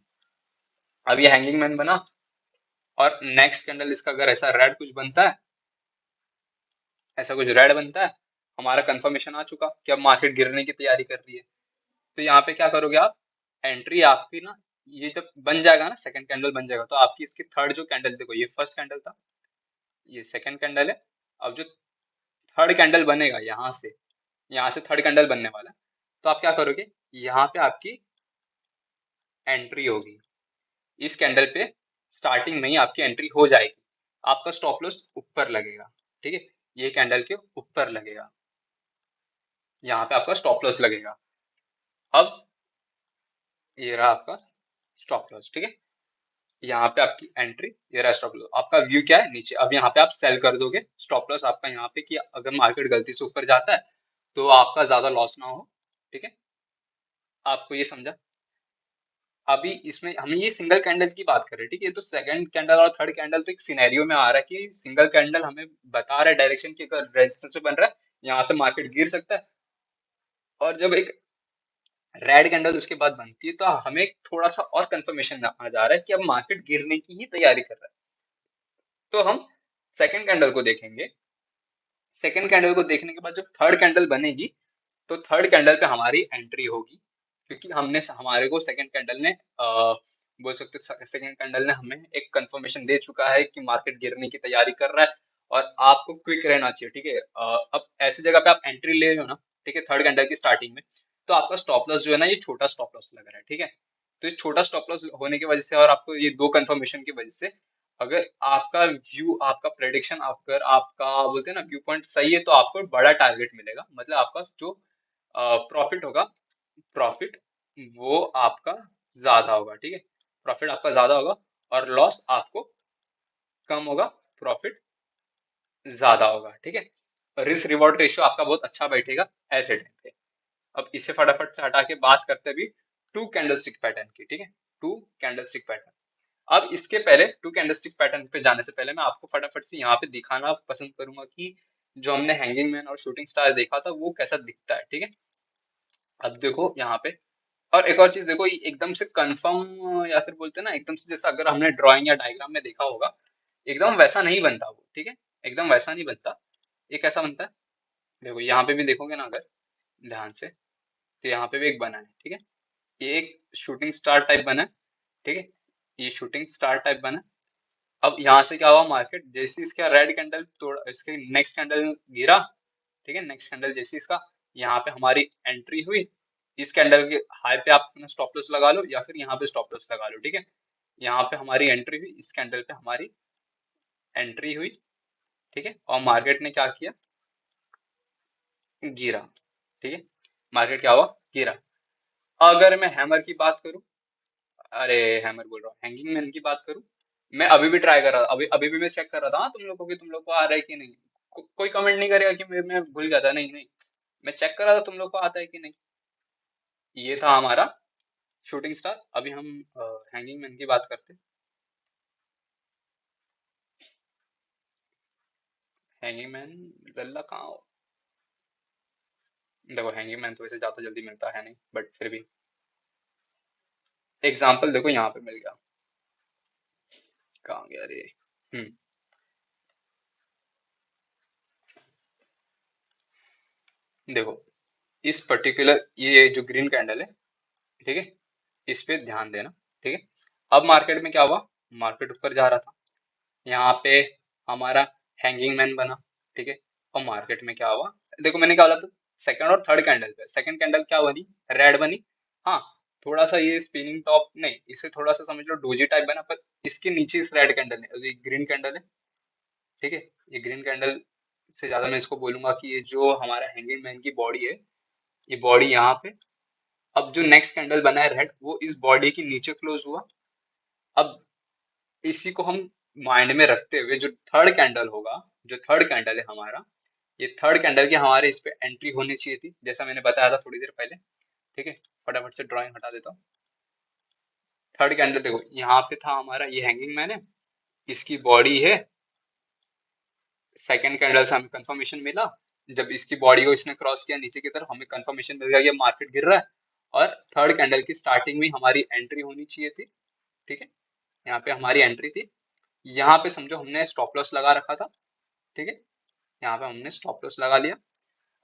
अब ये हैंगिंग मैन बना, और नेक्स्ट कैंडल इसका अगर ऐसा रेड कुछ बनता है, ऐसा कुछ रेड बनता है, हमारा कंफर्मेशन आ चुका कि अब मार्केट गिरने की तैयारी कर रही है। तो यहाँ पे क्या करोगे आप, एंट्री आपकी ना, ये जब बन जाएगा ना, सेकंड कैंडल बन जाएगा, तो आपकी इसकी थर्ड जो कैंडल, देखो ये फर्स्ट कैंडल था, ये सेकंड कैंडल है। अब जो थर्ड कैंडल बनेगा यहाँ से थर्ड कैंडल बनने वाला है, तो आप क्या करोगे, यहाँ पे आपकी एंट्री होगी, इस कैंडल पे स्टार्टिंग में ही आपकी एंट्री हो जाएगी। आपका स्टॉप लॉस ऊपर लगेगा। ठीक है, ये कैंडल के ऊपर लगेगा, यहाँ पे आपका स्टॉप लॉस लगेगा। अब ये रहा आपका स्टॉप लॉस। ठीक है, यहाँ पे आपकी एंट्री, ये रहा स्टॉप लॉस, आपका व्यू क्या है नीचे। अब यहाँ पे आप सेल कर दोगे, स्टॉप लॉस आपका यहाँ पे कि अगर मार्केट गलती से ऊपर जाता है तो आपका ज्यादा लॉस ना हो। ठीक है, आपको ये समझा? अभी इसमें हम ये सिंगल कैंडल की बात कर रहे हैं। ठीक है, तो सेकंड कैंडल और थर्ड कैंडल तो एक सिनेरियो में आ रहा है कि सिंगल कैंडल हमें बता रहा है डायरेक्शन की, अगर रेजिस्टेंस पे बन रहा है यहाँ से मार्केट गिर सकता है, और जब एक रेड कैंडल उसके बाद बनती है तो हमें थोड़ा सा और कंफर्मेशन आ जा रहा है कि अब मार्केट गिरने की ही तैयारी कर रहा है। तो हम सेकंड कैंडल को देखेंगे। सेकंड कैंडल को देखने के बाद जब थर्ड कैंडल बनेगी, तो थर्ड कैंडल पे हमारी एंट्री होगी, क्योंकि हमने हमारे को सेकंड कैंडल ने बोल सकते सेकंड कैंडल ने हमें एक कंफर्मेशन दे चुका है कि मार्केट गिरने की तैयारी कर रहा है, और आपको क्विक रहना चाहिए। ठीक है, अब ऐसी जगह पे आप एंट्री ले रहे हो ना, ठीक है, थर्ड कैंडल की स्टार्टिंग में, तो आपका स्टॉप लॉस जो है ना, ये छोटा स्टॉप लॉस लग रहा है। ठीक है, तो ये छोटा स्टॉप लॉस होने की वजह से, और आपको ये दो कंफर्मेशन की वजह से, अगर आपका व्यू, आपका प्रेडिक्शन, अगर आपका बोलते हैं ना व्यू पॉइंट सही है, तो आपको बड़ा टारगेट मिलेगा, मतलब आपका जो प्रॉफिट होगा, प्रॉफिट वो आपका ज्यादा होगा। ठीक है, प्रॉफिट आपका ज्यादा होगा और लॉस आपको कम होगा, प्रॉफिट ज्यादा होगा। ठीक है, रिस्क रिवॉर्ड रेशियो आपका बहुत अच्छा बैठेगा ऐसे टाइम पे। अब इसे फटाफट से हटा के बात करते भी टू कैंडलस्टिक पैटर्न की। ठीक है, टू कैंडलस्टिक पैटर्न। अब इसके पहले टू कैंडलस्टिक पैटर्न पे जाने से पहले मैं आपको फटाफट से यहाँ पे दिखाना पसंद करूंगा कि जो हमने हैंगिंग मैन और शूटिंग स्टार देखा था वो कैसा दिखता है। ठीक है, अब देखो यहाँ पे, और एक और चीज देखो, ये एकदम से कंफर्म, या फिर बोलते हैं ना एकदम से, जैसा अगर हमने ड्राइंग या डायग्राम में देखा होगा, एकदम वैसा नहीं बनता वो। ठीक है, एकदम वैसा नहीं बनता। ये कैसा बनता है, देखो यहाँ पे भी देखोगे ना अगर ध्यान से, तो यहाँ पे भी एक बना है। ठीक है, ये एक शूटिंग स्टार टाइप बना है। ठीक है, ये शूटिंग स्टार टाइप बना है। अब यहाँ से क्या हुआ, मार्केट जैसे इसका रेड कैंडल तोड़ा, इसके नेक्स्ट कैंडल गिरा। ठीक है, नेक्स्ट कैंडल जैसे इसका, यहाँ पे हमारी एंट्री हुई, इस कैंडल के हाई पे आप अपना स्टॉप लॉस लगा लो, या फिर यहाँ पे स्टॉप लॉस लगा लो। ठीक है, यहाँ पे हमारी एंट्री हुई, इस कैंडल पे हमारी एंट्री हुई। ठीक है, और मार्केट ने क्या किया, गिरा। ठीक है, मार्केट क्या हुआ, गिरा। अगर मैं हैमर की बात करूं, अरे हैमर बोल रहा हूँ, हैंगिंग मैन की बात करूं, मैं अभी भी ट्राई कर रहा था, अभी अभी भी मैं चेक कर रहा था, हाँ, तुम लोग को कि तुम लोग को आ रहा है कि नहीं। कोई कमेंट नहीं करेगा कि मैं भूल गया था, नहीं नहीं, मैं चेक कर रहा था तुम लोग को आता है कि नहीं। ये था हमारा शूटिंग स्टार। अभी हम हैंगिंग मैन की बात करते हैं। हैंगिंग मैन गल्ला कहाँ? देखो हैंगिंग मैन तो वैसे ज्यादा जल्दी मिलता है नहीं, बट फिर भी एग्जाम्पल देखो यहाँ पे मिल गया। कहाँ गया रे? हम्म देखो, इस पर्टिकुलर ये जो ग्रीन कैंडल है, ठीक है, इस पे ध्यान देना। ठीक है, अब मार्केट में क्या हुआ? मार्केट ऊपर जा रहा था, यहाँ पे हमारा हैंगिंग मैन बना। ठीक है, और मार्केट में क्या हुआ? देखो मैंने क्या बोला था, सेकंड और थर्ड कैंडल पे, सेकंड कैंडल क्या बनी? रेड बनी। हाँ, थोड़ा सा ये स्पिनिंग टॉप नहीं, इसे थोड़ा सा समझ लो डोजी टाइप बना, पर इसके नीचे इस रेड कैंडल है, ये ग्रीन कैंडल है। ठीक है, ये ग्रीन कैंडल से ज्यादा मैं इसको बोलूंगा कि ये जो हमारा हैंगिंग मैन की बॉडी है, ये बॉडी यहाँ पे। अब जो नेक्स्ट कैंडल बना है रेड, वो इस बॉडी के नीचे क्लोज हुआ। अब इसी को हम माइंड में रखते हुए जो थर्ड कैंडल होगा, जो थर्ड कैंडल है हमारा, ये थर्ड कैंडल की हमारे इस पे एंट्री होनी चाहिए थी, जैसा मैंने बताया था थोड़ी देर पहले। ठीक है, फटाफट से ड्राइंग हटा देता हूँ। थर्ड कैंडल देखो यहाँ पे था हमारा, ये हैंगिंग मैन है, इसकी बॉडी है। सेकंड कैंडल से हमें कंफर्मेशन मिला, जब इसकी बॉडी को इसने क्रॉस किया नीचे की तरफ, हमें कंफर्मेशन मिल गया कि मार्केट गिर रहा है। और थर्ड कैंडल की स्टार्टिंग में हमारी एंट्री होनी चाहिए थी। ठीक है, यहाँ पे हमारी एंट्री थी। यहाँ पे समझो हमने स्टॉप लॉस लगा रखा था। ठीक है, यहाँ पे हमने स्टॉप लॉस लगा लिया।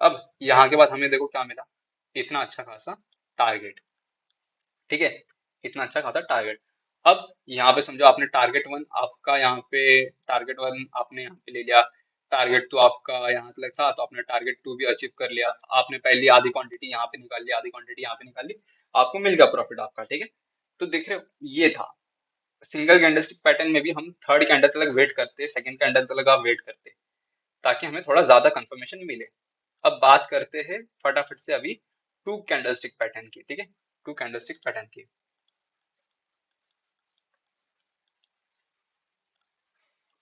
अब यहाँ के बाद हमें देखो क्या मिला, इतना अच्छा खासा टारगेट। ठीक है, इतना अच्छा खासा टारगेट। अब यहाँ पे समझो आपने टारगेट वन आपका यहाँ पे, टारगेट वन आपने यहाँ पे ले लिया, टारगेट टू आपका यहाँ तक था, तो आपने टारगेट टू भी अचीव कर लिया। आपने पहली आधी क्वांटिटी यहाँ पे निकाल ली, आधी क्वांटिटी यहाँ पे निकाल ली, आपको मिल गया प्रॉफिट आपका। ठीक है, तो देख रहे हो ये था। सिंगल कैंडलस्टिक पैटर्न में भी हम थर्ड कैंडल तक वेट करते, सेकंड कैंडल तक आप वेट करते, ताकि हमें थोड़ा ज्यादा कंफर्मेशन मिले। अब बात करते हैं फटाफट से अभी टू कैंडलस्टिक पैटर्न की। ठीक है, टू कैंडलस्टिक पैटर्न की।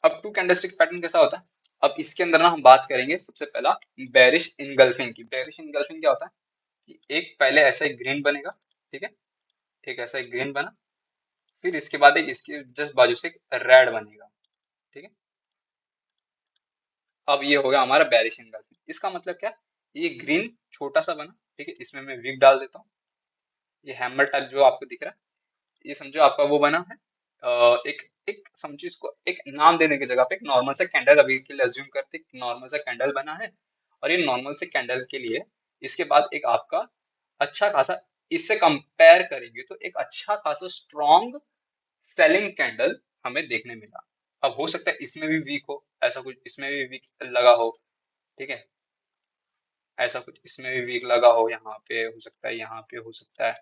अब टू कैंडलस्टिक पैटर्न कैसा होता है? अब इसके अंदर ना हम बात करेंगे सबसे पहला बेरिश इनगल्फिंग की। बेरिश इनगल्फिंग क्या होता है कि एक पहले ऐसा एक ग्रीन बनेगा। ठीक है, एक ऐसा एक ग्रीन बना, फिर इसके बाद एक इसके जस्ट बाजू से एक रेड बनेगा। ठीक है, अब ये हो गया हमारा बेरिश इनगल्फिंग। इसका मतलब क्या? ये ग्रीन छोटा सा बना। ठीक है, इसमें मैं विक डाल देता हूँ। ये हैमर टाइप जो आपको दिख रहा है, ये समझो आपका वो बना है। एक एक समझो इसको एक नाम देने की जगह पे एक नॉर्मल सा कैंडल अभी के लिए अज्यूम करते, नॉर्मल सा कैंडल बना है। और ये नॉर्मल से कैंडल के लिए इसके बाद एक आपका अच्छा खासा, इससे कंपेयर करेंगे तो एक अच्छा खासा स्ट्रॉन्ग सेलिंग कैंडल हमें देखने मिला। अब हो सकता है इसमें भी वीक हो, ऐसा कुछ इसमें भी वीक लगा हो। ठीक है, ऐसा कुछ इसमें भी वीक लगा हो, यहाँ पे हो सकता है, यहाँ पे हो सकता है।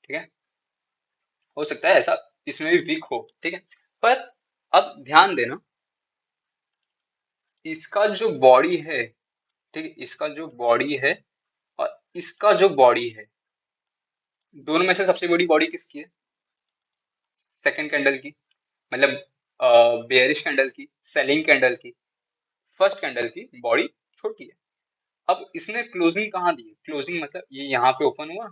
ठीक है, हो सकता है ऐसा इसमें भी वीक हो। ठीक है, पर अब ध्यान देना, इसका जो बॉडी है, ठीक है, इसका जो बॉडी है और इसका जो बॉडी है, दोनों में से सबसे बड़ी बॉडी किसकी है? सेकंड कैंडल की, मतलब बेयरिश कैंडल की, सेलिंग कैंडल की। फर्स्ट कैंडल की बॉडी छोटी है। अब इसने क्लोजिंग कहाँ दी है? क्लोजिंग मतलब ये यहाँ पे ओपन हुआ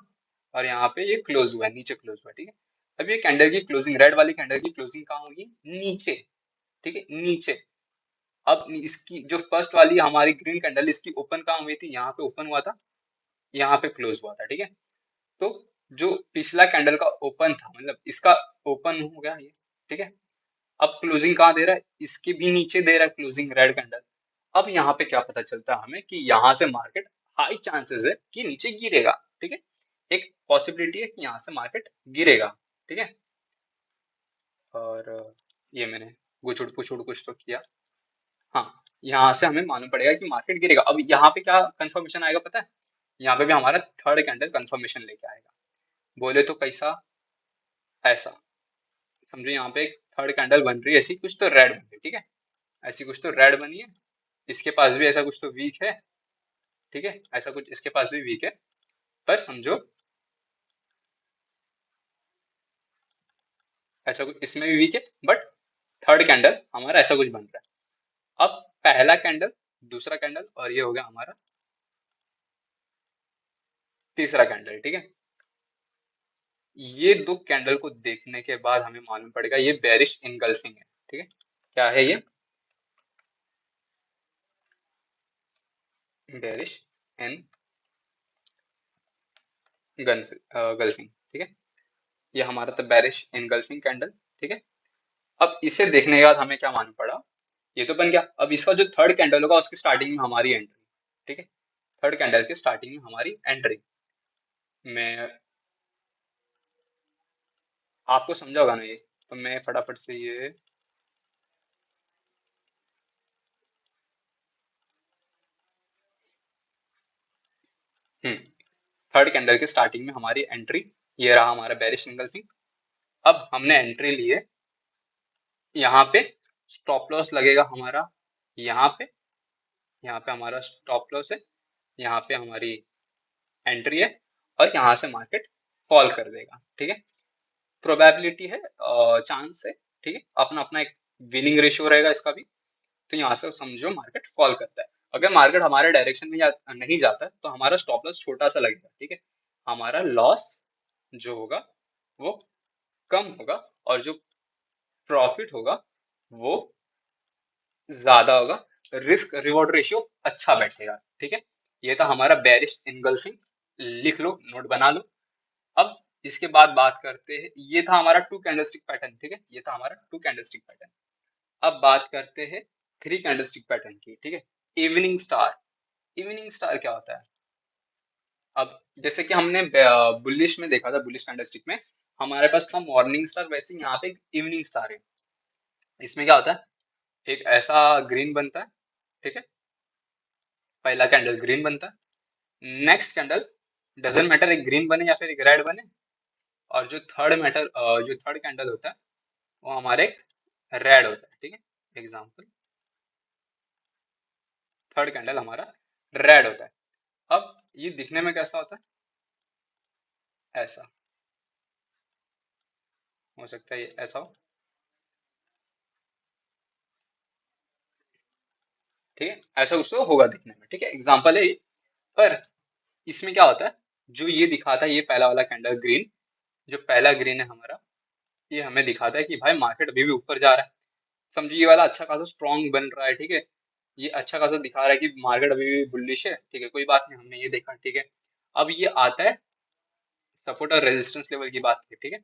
और यहाँ पे ये क्लोज हुआ है, नीचे क्लोज हुआ है। ठीक है, अब ये कैंडल की क्लोजिंग, रेड वाली कैंडल की क्लोजिंग कहाँ होगी? नीचे। ठीक है, नीचे। अब इसकी जो फर्स्ट वाली हमारी ग्रीन कैंडल, इसकी ओपन कहाँ हुई थी? यहाँ पे ओपन हुआ था, यहाँ पे क्लोज हुआ था। ठीक है, तो जो पिछला कैंडल का ओपन था, मतलब इसका ओपन हो गया ये। ठीक है, अब क्लोजिंग कहाँ दे रहा है? इसके भी नीचे दे रहा है क्लोजिंग, रेड कैंडल। अब यहाँ पे क्या पता चलता है हमें कि यहाँ से मार्केट हाई चांसेस है कि नीचे गिरेगा। ठीक है, एक पॉसिबिलिटी है कि यहाँ से मार्केट गिरेगा। ठीक है, और ये मैंने गुछुड़ पुछुड़ कुछ तो किया। हाँ, यहाँ से हमें मालूम पड़ेगा कि मार्केट गिरेगा। अब यहाँ पे क्या कंफर्मेशन आएगा पता है? यहाँ पे भी हमारा थर्ड कैंडल कंफर्मेशन लेके आएगा। बोले तो कैसा? ऐसा समझो, यहाँ पे एक थर्ड कैंडल बन रही है, ऐसी कुछ तो रेड बन रही है। ठीक है, ऐसी कुछ तो रेड बनी है, इसके पास भी ऐसा कुछ तो वीक है। ठीक है, ऐसा कुछ इसके पास भी वीक है, पर समझो ऐसा कुछ इसमें भी वीक है, बट थर्ड कैंडल हमारा ऐसा कुछ बन रहा है। अब पहला कैंडल, दूसरा कैंडल, और ये हो गया हमारा तीसरा कैंडल। ठीक है, ये दो कैंडल को देखने के बाद हमें मालूम पड़ेगा ये बेरिश इनगल्फिंग है। ठीक है, क्या है ये? बेरिश इन गल्फिंग। ठीक है, ये हमारा था बेरिश इनगल्फिंग कैंडल। ठीक है, अब इसे देखने के बाद हमें क्या मालूम पड़ा, ये तो बन गया। अब इसका जो थर्ड कैंडल होगा उसकी स्टार्टिंग में हमारी एंट्री। ठीक है, थर्ड कैंडल की स्टार्टिंग में हमारी एंट्री। मैं आपको समझा होगा ना ये, तो मैं फटाफट से ये हम्म थर्ड कैंडल की स्टार्टिंग में हमारी एंट्री, ये रहा हमारा बेरिश इनगल्फिंग। अब हमने एंट्री लिए, यहाँ पे स्टॉप लॉस लगेगा हमारा, यहाँ पे यहाँ पे हमारा स्टॉप लॉस है, यहाँ पे हमारी एंट्री है, और यहाँ से मार्केट फॉल कर देगा। ठीक है, प्रोबेबिलिटी है, चांस है। ठीक है, अपना अपना एक विनिंग रेशियो रहेगा इसका भी। तो यहाँ से समझो मार्केट फॉल करता है। अगर मार्केट हमारे डायरेक्शन में नहीं जाता है तो हमारा स्टॉप लॉस छोटा सा लगेगा। ठीक है, हमारा लॉस जो होगा वो कम होगा, और जो प्रॉफिट होगा वो ज्यादा होगा। रिस्क रिवॉर्ड रेशियो अच्छा बैठेगा। ठीक है, ये था हमारा बेरिश इनगल्फिंग। लिख लो, नोट बना लो। अब इसके बाद बात करते हैं, ये था हमारा टू कैंडलस्टिक पैटर्न। ठीक है, ये था हमारा टू कैंडलस्टिक पैटर्न। अब बात करते हैं थ्री कैंडलस्टिक पैटर्न की। ठीक है, इवनिंग स्टार। इवनिंग स्टार क्या होता है? अब जैसे कि हमने बुलिश में देखा था, बुलिश कैंडलस्टिक में हमारे पास था मॉर्निंग स्टार, वैसे ही यहाँ पे इवनिंग स्टार है। इसमें क्या होता है, एक ऐसा ग्रीन बनता है। ठीक है, पहला कैंडल ग्रीन बनता है, नेक्स्ट कैंडल डजेंट मैटर एक ग्रीन बने या फिर एक रेड बने, और जो थर्ड कैंडल होता है वो हमारे रेड होता है। ठीक है, एग्जाम्पल, थर्ड कैंडल हमारा रेड होता है। अब ये दिखने में कैसा होता है? ऐसा हो सकता है, ये ऐसा हो। ठीक है, ऐसा कुछ तो होगा दिखने में। ठीक है, एग्जाम्पल है ये। पर इसमें क्या होता है, जो ये दिखाता है, ये पहला वाला कैंडल ग्रीन, जो पहला ग्रीन है हमारा, ये हमें दिखाता है कि भाई मार्केट अभी भी ऊपर जा रहा है। समझिए ये वाला अच्छा खासा स्ट्रॉन्ग बन रहा है। ठीक है, ये अच्छा खासा दिखा रहा है कि मार्केट अभी भी बुलिश है। ठीक है, कोई बात नहीं, हमने ये देखा। ठीक है, अब ये आता है सपोर्ट और रेजिस्टेंस लेवल की बात की। ठीक है,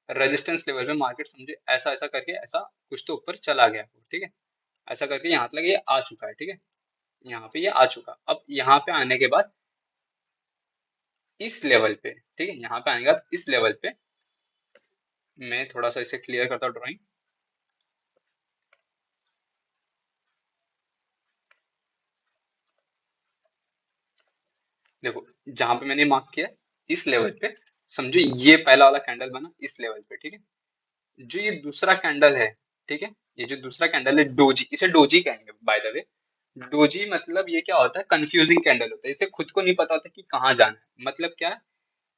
रेजिस्टेंस लेवल पे मार्केट समझे ऐसा ऐसा करके ऐसा कुछ तो ऊपर चला गया। ठीक है, ऐसा करके यहाँ तक ये आ चुका है। ठीक है, यहाँ पे ये आ चुका। अब यहाँ पे आने के बाद इस लेवल पे, ठीक है, यहाँ पे आने के बाद इस लेवल पे मैं थोड़ा सा इसे क्लियर करता हूँ ड्राइंग। देखो, जहां पे मैंने मार्क किया इस लेवल पे, समझो ये पहला वाला कैंडल बना इस लेवल पे। ठीक है, जो ये दूसरा कैंडल है, ठीक है, ये जो दूसरा कैंडल है डोजी, इसे डोजी कहेंगे बाय द वे। डोजी मतलब ये क्या होता है, कंफ्यूजिंग कैंडल होता है, इसे खुद को नहीं पता होता कि कहाँ जाना है, मतलब क्या है।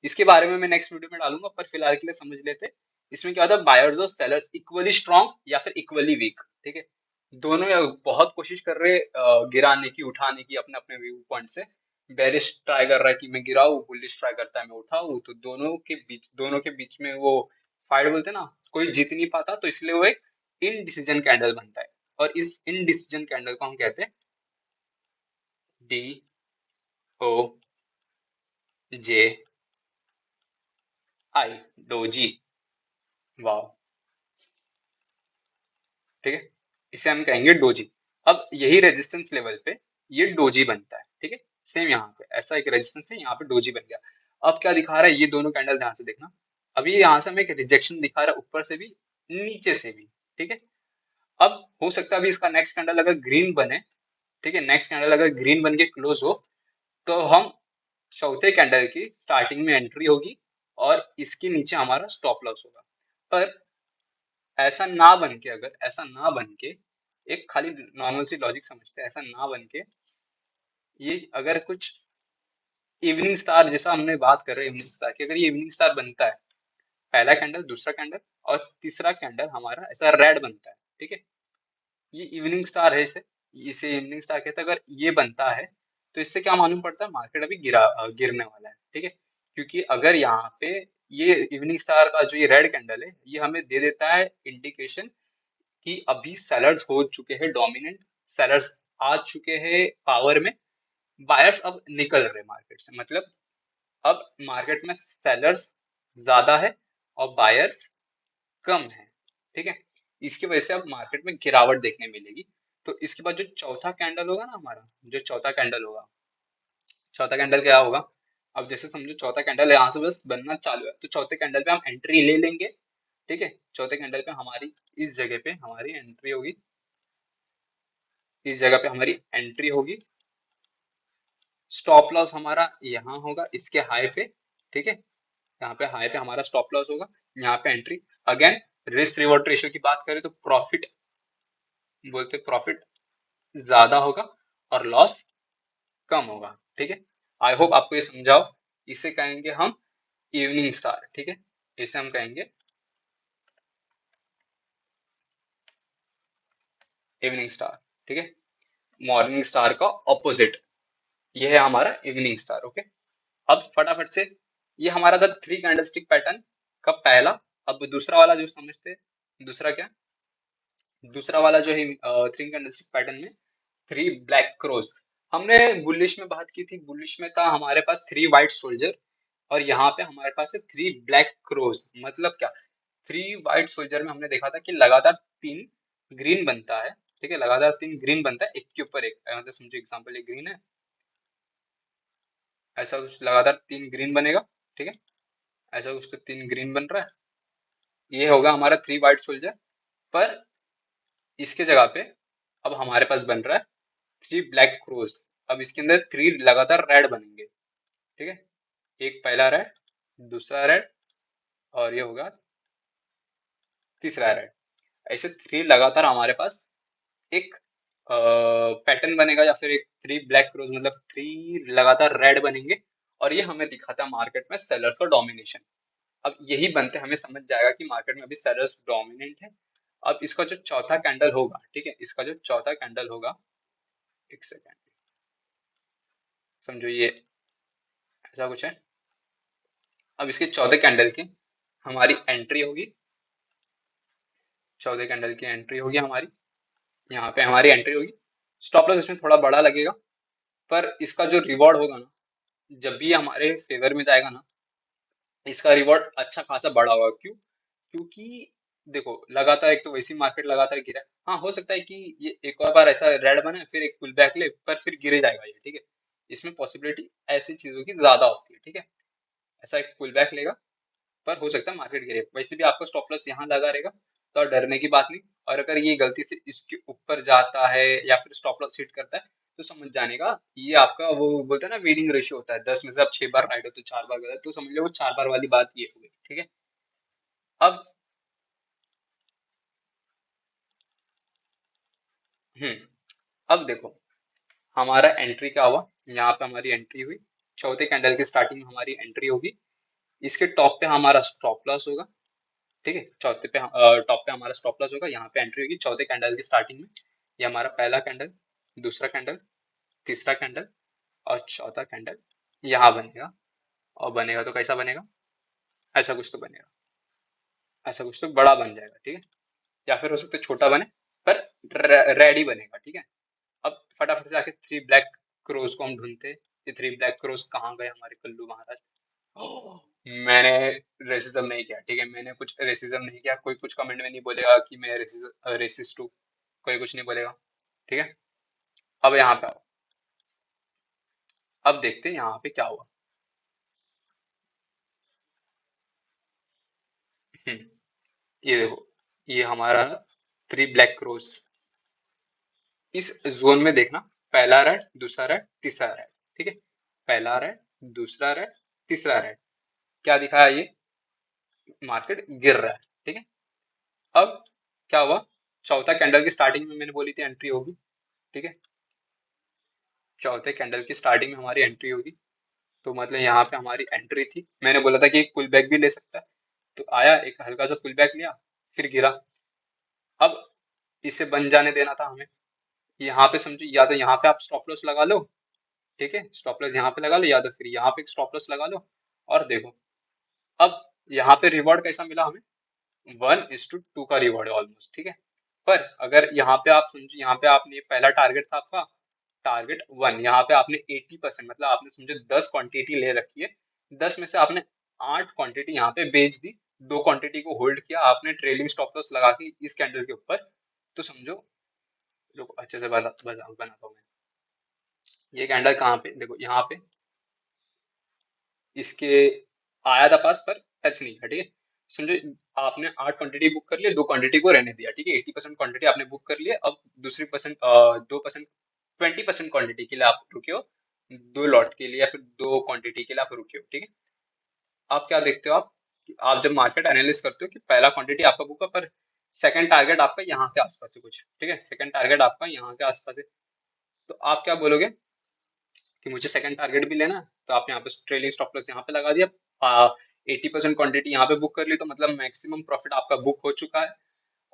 इसके बारे में मैं नेक्स्ट वीडियो में डालूंगा, पर फिलहाल के लिए समझ लेते हैं। इसमें क्या होता है, बायर्स और सेलर्स इक्वली स्ट्रांग या फिर इक्वली वीक। ठीक है, दोनों बहुत कोशिश कर रहे गिराने की, उठाने की, अपने अपने व्यू पॉइंट से। बेरिश ट्राई कर रहा है कि मैं गिराऊं, बुलिश ट्राई करता है मैं उठाऊं, तो दोनों के बीच में वो फाइट बोलते हैं ना, कोई जीत नहीं पाता, तो इसलिए वो एक इनडिसीजन कैंडल बनता है। और इस इनडिसीजन कैंडल को हम कहते हैं DOJ, डोजी। वाह, ठीक है, इसे हम कहेंगे डोजी। अब यही रेजिस्टेंस लेवल पे ये डोजी बनता है। ठीक है, सेम यहाँ पे ऐसा एक रेजिस्टेंस है, यहाँ पे डोजी बन गया। अब क्या दिखा रहा है, ये दोनों कैंडल ध्यान से देखना। अभी यहाँ से हमें एक रिजेक्शन दिखा रहा है, ऊपर से भी नीचे से भी। ठीक है, अब हो सकता है अभी इसका नेक्स्ट कैंडल अगर ग्रीन बने, ठीक है, नेक्स्ट कैंडल अगर ग्रीन बन के क्लोज हो, तो हम चौथे कैंडल की स्टार्टिंग में एंट्री होगी, और इसके नीचे हमारा स्टॉप लॉस होगा। पर ऐसा ना बन के, एक खाली नॉर्मल सी लॉजिक समझते हैं, ऐसा ना बन के, ये अगर कुछ इवनिंग स्टार जैसा हमने बात कर रहे हैं, इवनिंग स्टार की, अगर ये इवनिंग स्टार बनता है, पहला कैंडल, दूसरा कैंडल और तीसरा कैंडल हमारा ऐसा रेड बनता है। ठीक है, ये इवनिंग स्टार है, इसे इवनिंग स्टार कहते हैं। अगर ये बनता है तो इससे क्या मालूम पड़ता है, मार्केट अभी गिरने वाला है। ठीक है, क्योंकि अगर यहाँ पे ये इवनिंग स्टार का जो ये रेड कैंडल है, ये हमें दे देता है इंडिकेशन कि अभी सेलर्स हो चुके हैं डोमिनेंट, सेलर्स आ चुके हैं पावर में, बायर्स अब निकल रहे मार्केट से, मतलब अब मार्केट में सेलर्स ज्यादा है और बायर्स कम है। ठीक है, इसकी वजह से अब मार्केट में गिरावट देखने मिलेगी। तो इसके बाद जो चौथा कैंडल होगा ना हमारा, जो चौथा कैंडल होगा, चौथा कैंडल क्या होगा? अब जैसे समझो चौथा कैंडल यहाँ से बस बनना चालू है, तो चौथे कैंडल पे हम एंट्री ले लेंगे। ठीक है, चौथे कैंडल पे हमारी इस जगह पे हमारी एंट्री होगी, इस जगह पे हमारी एंट्री होगी। स्टॉप लॉस हमारा यहाँ होगा इसके हाई पे। ठीक है, यहाँ पे हाई पे हमारा स्टॉप लॉस होगा, यहाँ पे entry. Again risk reward ratio की बात करें तो प्रॉफिट, बोलते प्रॉफिट ज्यादा होगा और लॉस कम होगा। ठीक है, आई होप आपको ये समझाओ। इसे कहेंगे हम इवनिंग स्टार। ठीक है, इसे हम कहेंगे इवनिंग स्टार। ठीक है, मॉर्निंग स्टार का ऑपोजिट ये है हमारा इवनिंग स्टार। ओके, अब फटाफट से ये हमारा था थ्री कैंडलस्टिक पैटर्न का पहला। अब दूसरा वाला जो समझते हैं, दूसरा क्या, दूसरा वाला जो है थ्री कैंडलस्टिक पैटर्न में थ्री ब्लैक क्रोस। हमने बुलिश में बात की थी, बुलिश में था हमारे पास थ्री वाइट सोल्जर और यहाँ पे हमारे पास है थ्री ब्लैक क्रोस। मतलब क्या, थ्री वाइट सोल्जर में हमने देखा था कि लगातार तीन ग्रीन बनता है। ठीक है, लगातार तीन ग्रीन बनता है एक के ऊपर एक, मतलब समझो एग्जांपल एक ग्रीन है, ऐसा कुछ लगातार तीन ग्रीन बनेगा। ठीक है, ऐसा कुछ तो तीन ग्रीन बन रहा है, ये होगा हमारा थ्री वाइट सोल्जर। पर इसके जगह पे अब हमारे पास बन रहा है थ्री ब्लैक क्रोस। अब इसके अंदर थ्री लगातार रेड बनेंगे। ठीक है, एक पहला रेड, दूसरा रेड और ये होगा तीसरा रेड। ऐसे थ्री लगातार हमारे पास एक पैटर्न बनेगा, या फिर एक थ्री ब्लैक क्रोस, मतलब थ्री लगातार रेड बनेंगे। और ये हमें दिखाता है मार्केट में सेलर्स का डोमिनेशन। अब यही बनते हमें समझ जाएगा कि मार्केट में अभी सेलर्स डोमिनेंट है। अब इसका जो चौथा कैंडल होगा, ठीक है, इसका जो चौथा कैंडल होगा, एक सेकेंड, समझो ये ऐसा कुछ है। अब इसके चौथे कैंडल की हमारी एंट्री होगी, चौथे कैंडल की एंट्री होगी हमारी, यहाँ पे हमारी एंट्री होगी। स्टॉप लॉस इसमें थोड़ा बड़ा लगेगा, पर इसका जो रिवॉर्ड होगा ना, जब भी ये हमारे फेवर में जाएगा ना, इसका रिवॉर्ड अच्छा खासा बड़ा होगा। क्यों? क्योंकि देखो लगातार एक तो वैसी मार्केट लगातार गिरा है। हाँ, हो सकता है कि ये एक और बार ऐसा रेड बने फिर एक पुल बैक ले, पर फिर गिरे जाएगा ये। ठीक है, इसमें पॉसिबिलिटी ऐसी चीजों की ज्यादा होती है। ठीक है, ऐसा एक पुल बैक लेगा, पर हो सकता है मार्केट गिरे। वैसे भी आपका स्टॉप लॉस यहाँ लगा रहेगा, तो डरने की बात नहीं। और अगर ये गलती से इसके ऊपर जाता है या फिर स्टॉप लॉस हिट करता है, तो समझ जाने का ये आपका वो बोलते हैं ना विनिंग रेशियो होता है, 10 में से आप 6 बार राइट हो तो 4 बार गलत, तो समझ लो वो 4 बार वाली बात ये हो गई। ठीक है, अब हम्म अब देखो हमारा एंट्री क्या हुआ, यहाँ पे हमारी एंट्री हुई, चौथे कैंडल की स्टार्टिंग में हमारी एंट्री होगी। इसके टॉप पे हमारा स्टॉप लॉस होगा। ठीक है, चौथे पे टॉप पे हमारा स्टॉप लॉस होगा, यहाँ पे एंट्री होगी चौथे कैंडल की स्टार्टिंग में। ये हमारा पहला कैंडल, दूसरा कैंडल, तीसरा कैंडल और चौथा कैंडल यहाँ बनेगा। और बनेगा तो कैसा बनेगा, ऐसा कुछ तो बनेगा, ऐसा कुछ तो बड़ा बन जाएगा। ठीक है, या फिर हो सकता है छोटा बने, पर रेड ही बनेगा। ठीक है, अब फटाफट से आके थ्री ब्लैक क्रोस को हम ढूंढते हैं। ये थ्री ब्लैक क्रोस कहाँ गए हमारे कल्लू महाराज? ओह, मैंने रेसिज्म नहीं किया। ठीक है, मैंने कुछ रेसिज्म नहीं किया, कोई कुछ कमेंट में नहीं बोलेगा कि मैं रेसिस्ट हूँ, कोई कुछ नहीं बोलेगा। ठीक है, अब यहाँ पे आओ, अब देखते हैं यहाँ पे क्या हुआ। हम्म, ये देखो, ये हमारा थ्री ब्लैक क्रोस इस जोन में देखना, पहला रेड, दूसरा रेड, तीसरा रेड। ठीक है, पहला रेड, दूसरा रेड, तीसरा रेड, क्या दिखाया ये, मार्केट गिर रहा है। ठीक है, अब क्या हुआ, चौथा कैंडल की स्टार्टिंग में मैंने बोली थी एंट्री होगी। ठीक है, चौथे कैंडल की स्टार्टिंग में हमारी एंट्री होगी, तो मतलब यहाँ पे हमारी एंट्री थी। मैंने बोला था कि एक पुल बैक भी ले सकता है, तो आया एक हल्का सा पुल बैक लिया, फिर गिरा। अब इसे बन जाने देना था हमें। यहाँ पे समझो, या तो यहाँ पे आप स्टॉप लॉस लगा लो। ठीक है, स्टॉप लॉस यहाँ पे लगा लो, या तो फिर यहाँ पे एक स्टॉप लॉस लगा लो। और देखो, अब यहाँ पे रिवॉर्ड कैसा मिला हमें, 1:2 का रिवॉर्ड है ऑलमोस्ट, ठीक है। पर अगर यहाँ पे आप समझो, यहाँ पे आपने पहला टारगेट था आपका टारगेट 1, यहाँ पे आपने 80%, मतलब आपने समझो 10 क्वांटिटी ले रखी है, 10 में से आपने 8 क्वांटिटी यहाँ पे बेच दी, 2 क्वांटिटी को होल्ड किया आपने ट्रेलिंग स्टॉप लॉस लगा के इस कैंडल के ऊपर। तो समझो, लोग अच्छे से बनाता हूँ मैं। ये कैंडल कहाँ पे, देखो यहाँ पे इसके आया था पास, पर टच नहीं था, ठीक है। समझो आपने 8 क्वांटिटी बुक कर लिया, 2 क्वांटिटी को रहने दिया, ठीक है। 80% क्वांटिटी आपने बुक कर लिया, अब दूसरी परसेंट 2%, 20% क्वांटिटी के लिए आप रुके हो, 2 लॉट के लिए या फिर 2 क्वांटिटी के लिए आप रुके हो, ठीक है। आप क्या देखते हो, आप कि आप जब मार्केट एनालिसिस करते हो कि पहला क्वांटिटी आपका बुक है, पर सेकंड टारगेट आपका यहाँ के आसपास है कुछ, ठीक है। सेकंड टारगेट आपका यहाँ के आसपास है, तो आप क्या बोलोगे कि मुझे सेकंड टारगेट भी लेना है, तो आप यहाँ पे ट्रेलिंग स्टॉप लॉस यहाँ पे लगा दिया, 80% क्वांटिटी यहाँ पे बुक कर ली, तो मतलब मैक्सिमम प्रॉफिट आपका बुक हो चुका है।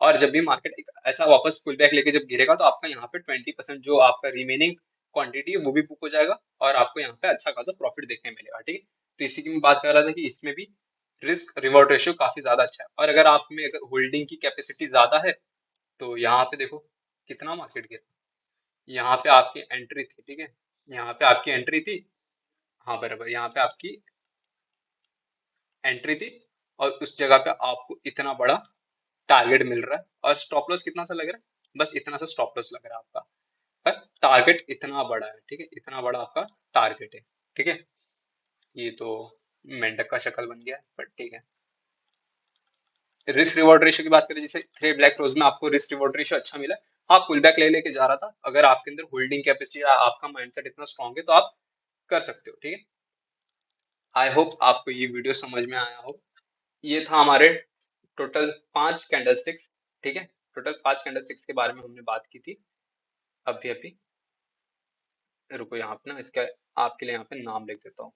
और जब भी मार्केट एक ऐसा वापस पुल बैक लेके जब गिरेगा, तो आपका यहाँ पे 20% जो आपका रिमेनिंग क्वांटिटी है वो भी बुक हो जाएगा, और आपको यहाँ पे अच्छा खासा प्रॉफिट देखने मिलेगा, ठीक है। तो इसी की मैं बात कर रहा था कि इसमें भी रिस्क रिवॉर्ड रेशियो काफी ज्यादा अच्छा है। और अगर आप में अगर होल्डिंग की कैपेसिटी ज्यादा है, तो यहाँ पे देखो कितना मार्केट गिरा, यहाँ पे आपकी एंट्री थी, ठीक है। यहाँ पे आपकी एंट्री थी, हाँ बराबर, यहाँ पे आपकी एंट्री थी, और उस जगह पे आपको इतना बड़ा टारगेट मिल रहा है, और स्टॉप लॉस कितना सा लग रहा है, बस इतना सा स्टॉप लॉस लग रहा है आपका, पर टारगेट इतना बड़ा है, ठीक है। इतना बड़ा आपका टारगेट है, ठीक है। ये तो मेंढक का शक्ल बन गया है, पर ठीक है। रिस्क रिवॉर्ड रेशियो की बात करें, जैसे थ्री ब्लैक रोज में आपको रिस्क रिवॉर्ड रेशियो अच्छा मिला, हाँ पुल बैक ले लेके जा रहा था, अगर आपके अंदर होल्डिंग कैपेसिटी, आपका माइंडसेट इतना स्ट्रांग है, तो आप कर सकते हो, ठीक है। आई होप आपको ये वीडियो समझ में आया हो। ये था हमारे टोटल 5 कैंडलस्टिक्स, ठीक है। टोटल 5 कैंडलस्टिक्स के बारे में हमने बात की थी। अभी अभी रुको, यहाँ पे ना इसका आपके लिए यहाँ पे नाम लिख देता हूँ।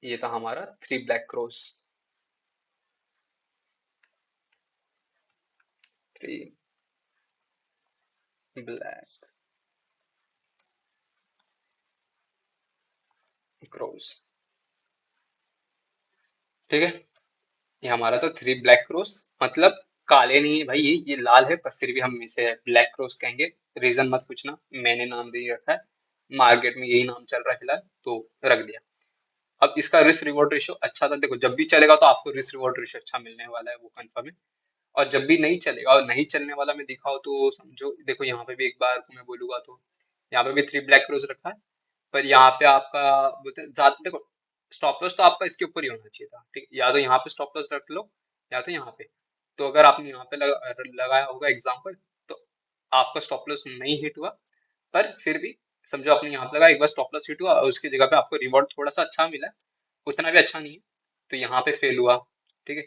ये था हमारा three black cross, three black cross, ठीक है। ये हमारा था थ्री ब्लैक क्रॉस, मतलब काले नहीं है भाई, ये लाल है, पर फिर भी हम इसे ब्लैक क्रॉस कहेंगे। रीजन मत पूछना, मैंने नाम दे रखा है, मार्केट में यही नाम चल रहा है फिलहाल, तो रख दिया। अब इसका रिस्क रिवॉर्ड रेशियो अच्छा था, देखो जब भी चलेगा तो आपको रिस्क रिवॉर्ड रेशियो अच्छा मिलने वाला है, वो कंफर्म है। और जब भी नहीं चलेगा और नहीं चलने वाला मैं दिखाऊं, तो समझो देखो यहाँ पे भी एक बार को मैं बोलूंगा, तो यहाँ पे भी थ्री ब्लैक क्रोज रखा है, पर यहाँ पे आपका बोलते हैं ज्यादा, देखो स्टॉप लॉस तो आपका इसके ऊपर ही होना चाहिए था, ठीक है। या तो यहाँ पे स्टॉप लॉस रख लो, या तो यहाँ पे। तो अगर आपने यहाँ पे लगाया होगा एग्जाम्पल, तो आपका स्टॉप लॉस नहीं हिट हुआ, पर फिर भी समझो आपने यहाँ पे लगा, एक बार स्टॉप लॉस हिट हुआ और उसकी जगह पे आपको रिवॉर्ड थोड़ा सा अच्छा मिला, उतना भी अच्छा नहीं है, तो यहाँ पे फेल हुआ, ठीक है।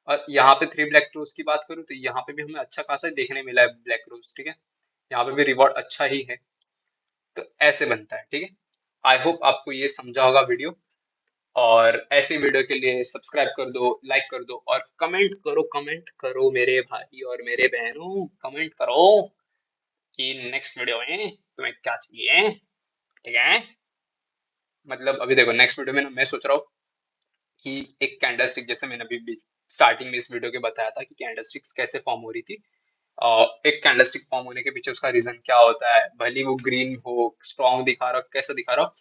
और यहाँ पे थ्री ब्लैक रोज की बात करूँ, तो यहाँ पे भी हमें अच्छा खासा देखने मिला है ब्लैक रोज, ठीक है। यहाँ पे भी रिवॉर्ड अच्छा ही है, तो ऐसे बनता है, ठीक है। आई होप आपको ये समझा होगा वीडियो, और ऐसे वीडियो के लिए सब्सक्राइब कर दो, लाइक कर दो, और कमेंट करो मेरे भाई और मेरे बहनों, कमेंट करो कि नेक्स्ट वीडियो में तुम्हें क्या चाहिए, ठीक है। मतलब अभी देखो नेक्स्ट वीडियो में ना मैं सोच रहा हूँ कि एक कैंडलस्टिक, जैसे मैंने अभी स्टार्टिंग में इस वीडियो के बताया था कि कैंडलस्टिक्स कैसे फॉर्म हो रही थी, एक कैंडलस्टिक फॉर्म होने के पीछे उसका रीजन क्या होता है, भले वो ग्रीन हो, स्ट्रॉन्ग दिखा रहा हो, कैसा दिखा रहा हो,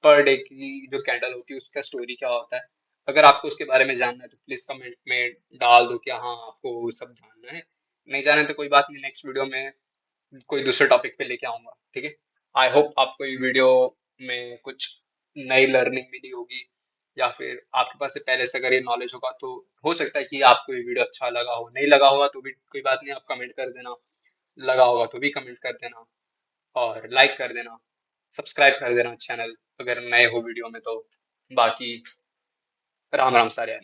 पर डे की जो कैंडल होती है उसका स्टोरी क्या होता है। अगर आपको उसके बारे में जानना है, तो प्लीज कमेंट में डाल दो कि हाँ आपको वो सब जानना है। नहीं जाना है तो कोई बात नहीं, नेक्स्ट वीडियो में कोई दूसरे टॉपिक पे लेके आऊंगा, ठीक है। आई होप आपको ये वीडियो में कुछ नई लर्निंग मिली होगी, या फिर आपके पास से पहले से अगर ये नॉलेज होगा, तो हो सकता है कि आपको ये वीडियो अच्छा लगा हो, नहीं लगा होगा तो भी कोई बात नहीं, आप कमेंट कर देना, लगा होगा तो भी कमेंट कर देना, और लाइक कर देना, सब्सक्राइब कर देना चैनल अगर नए हो वीडियो में, तो बाकी राम राम सारे।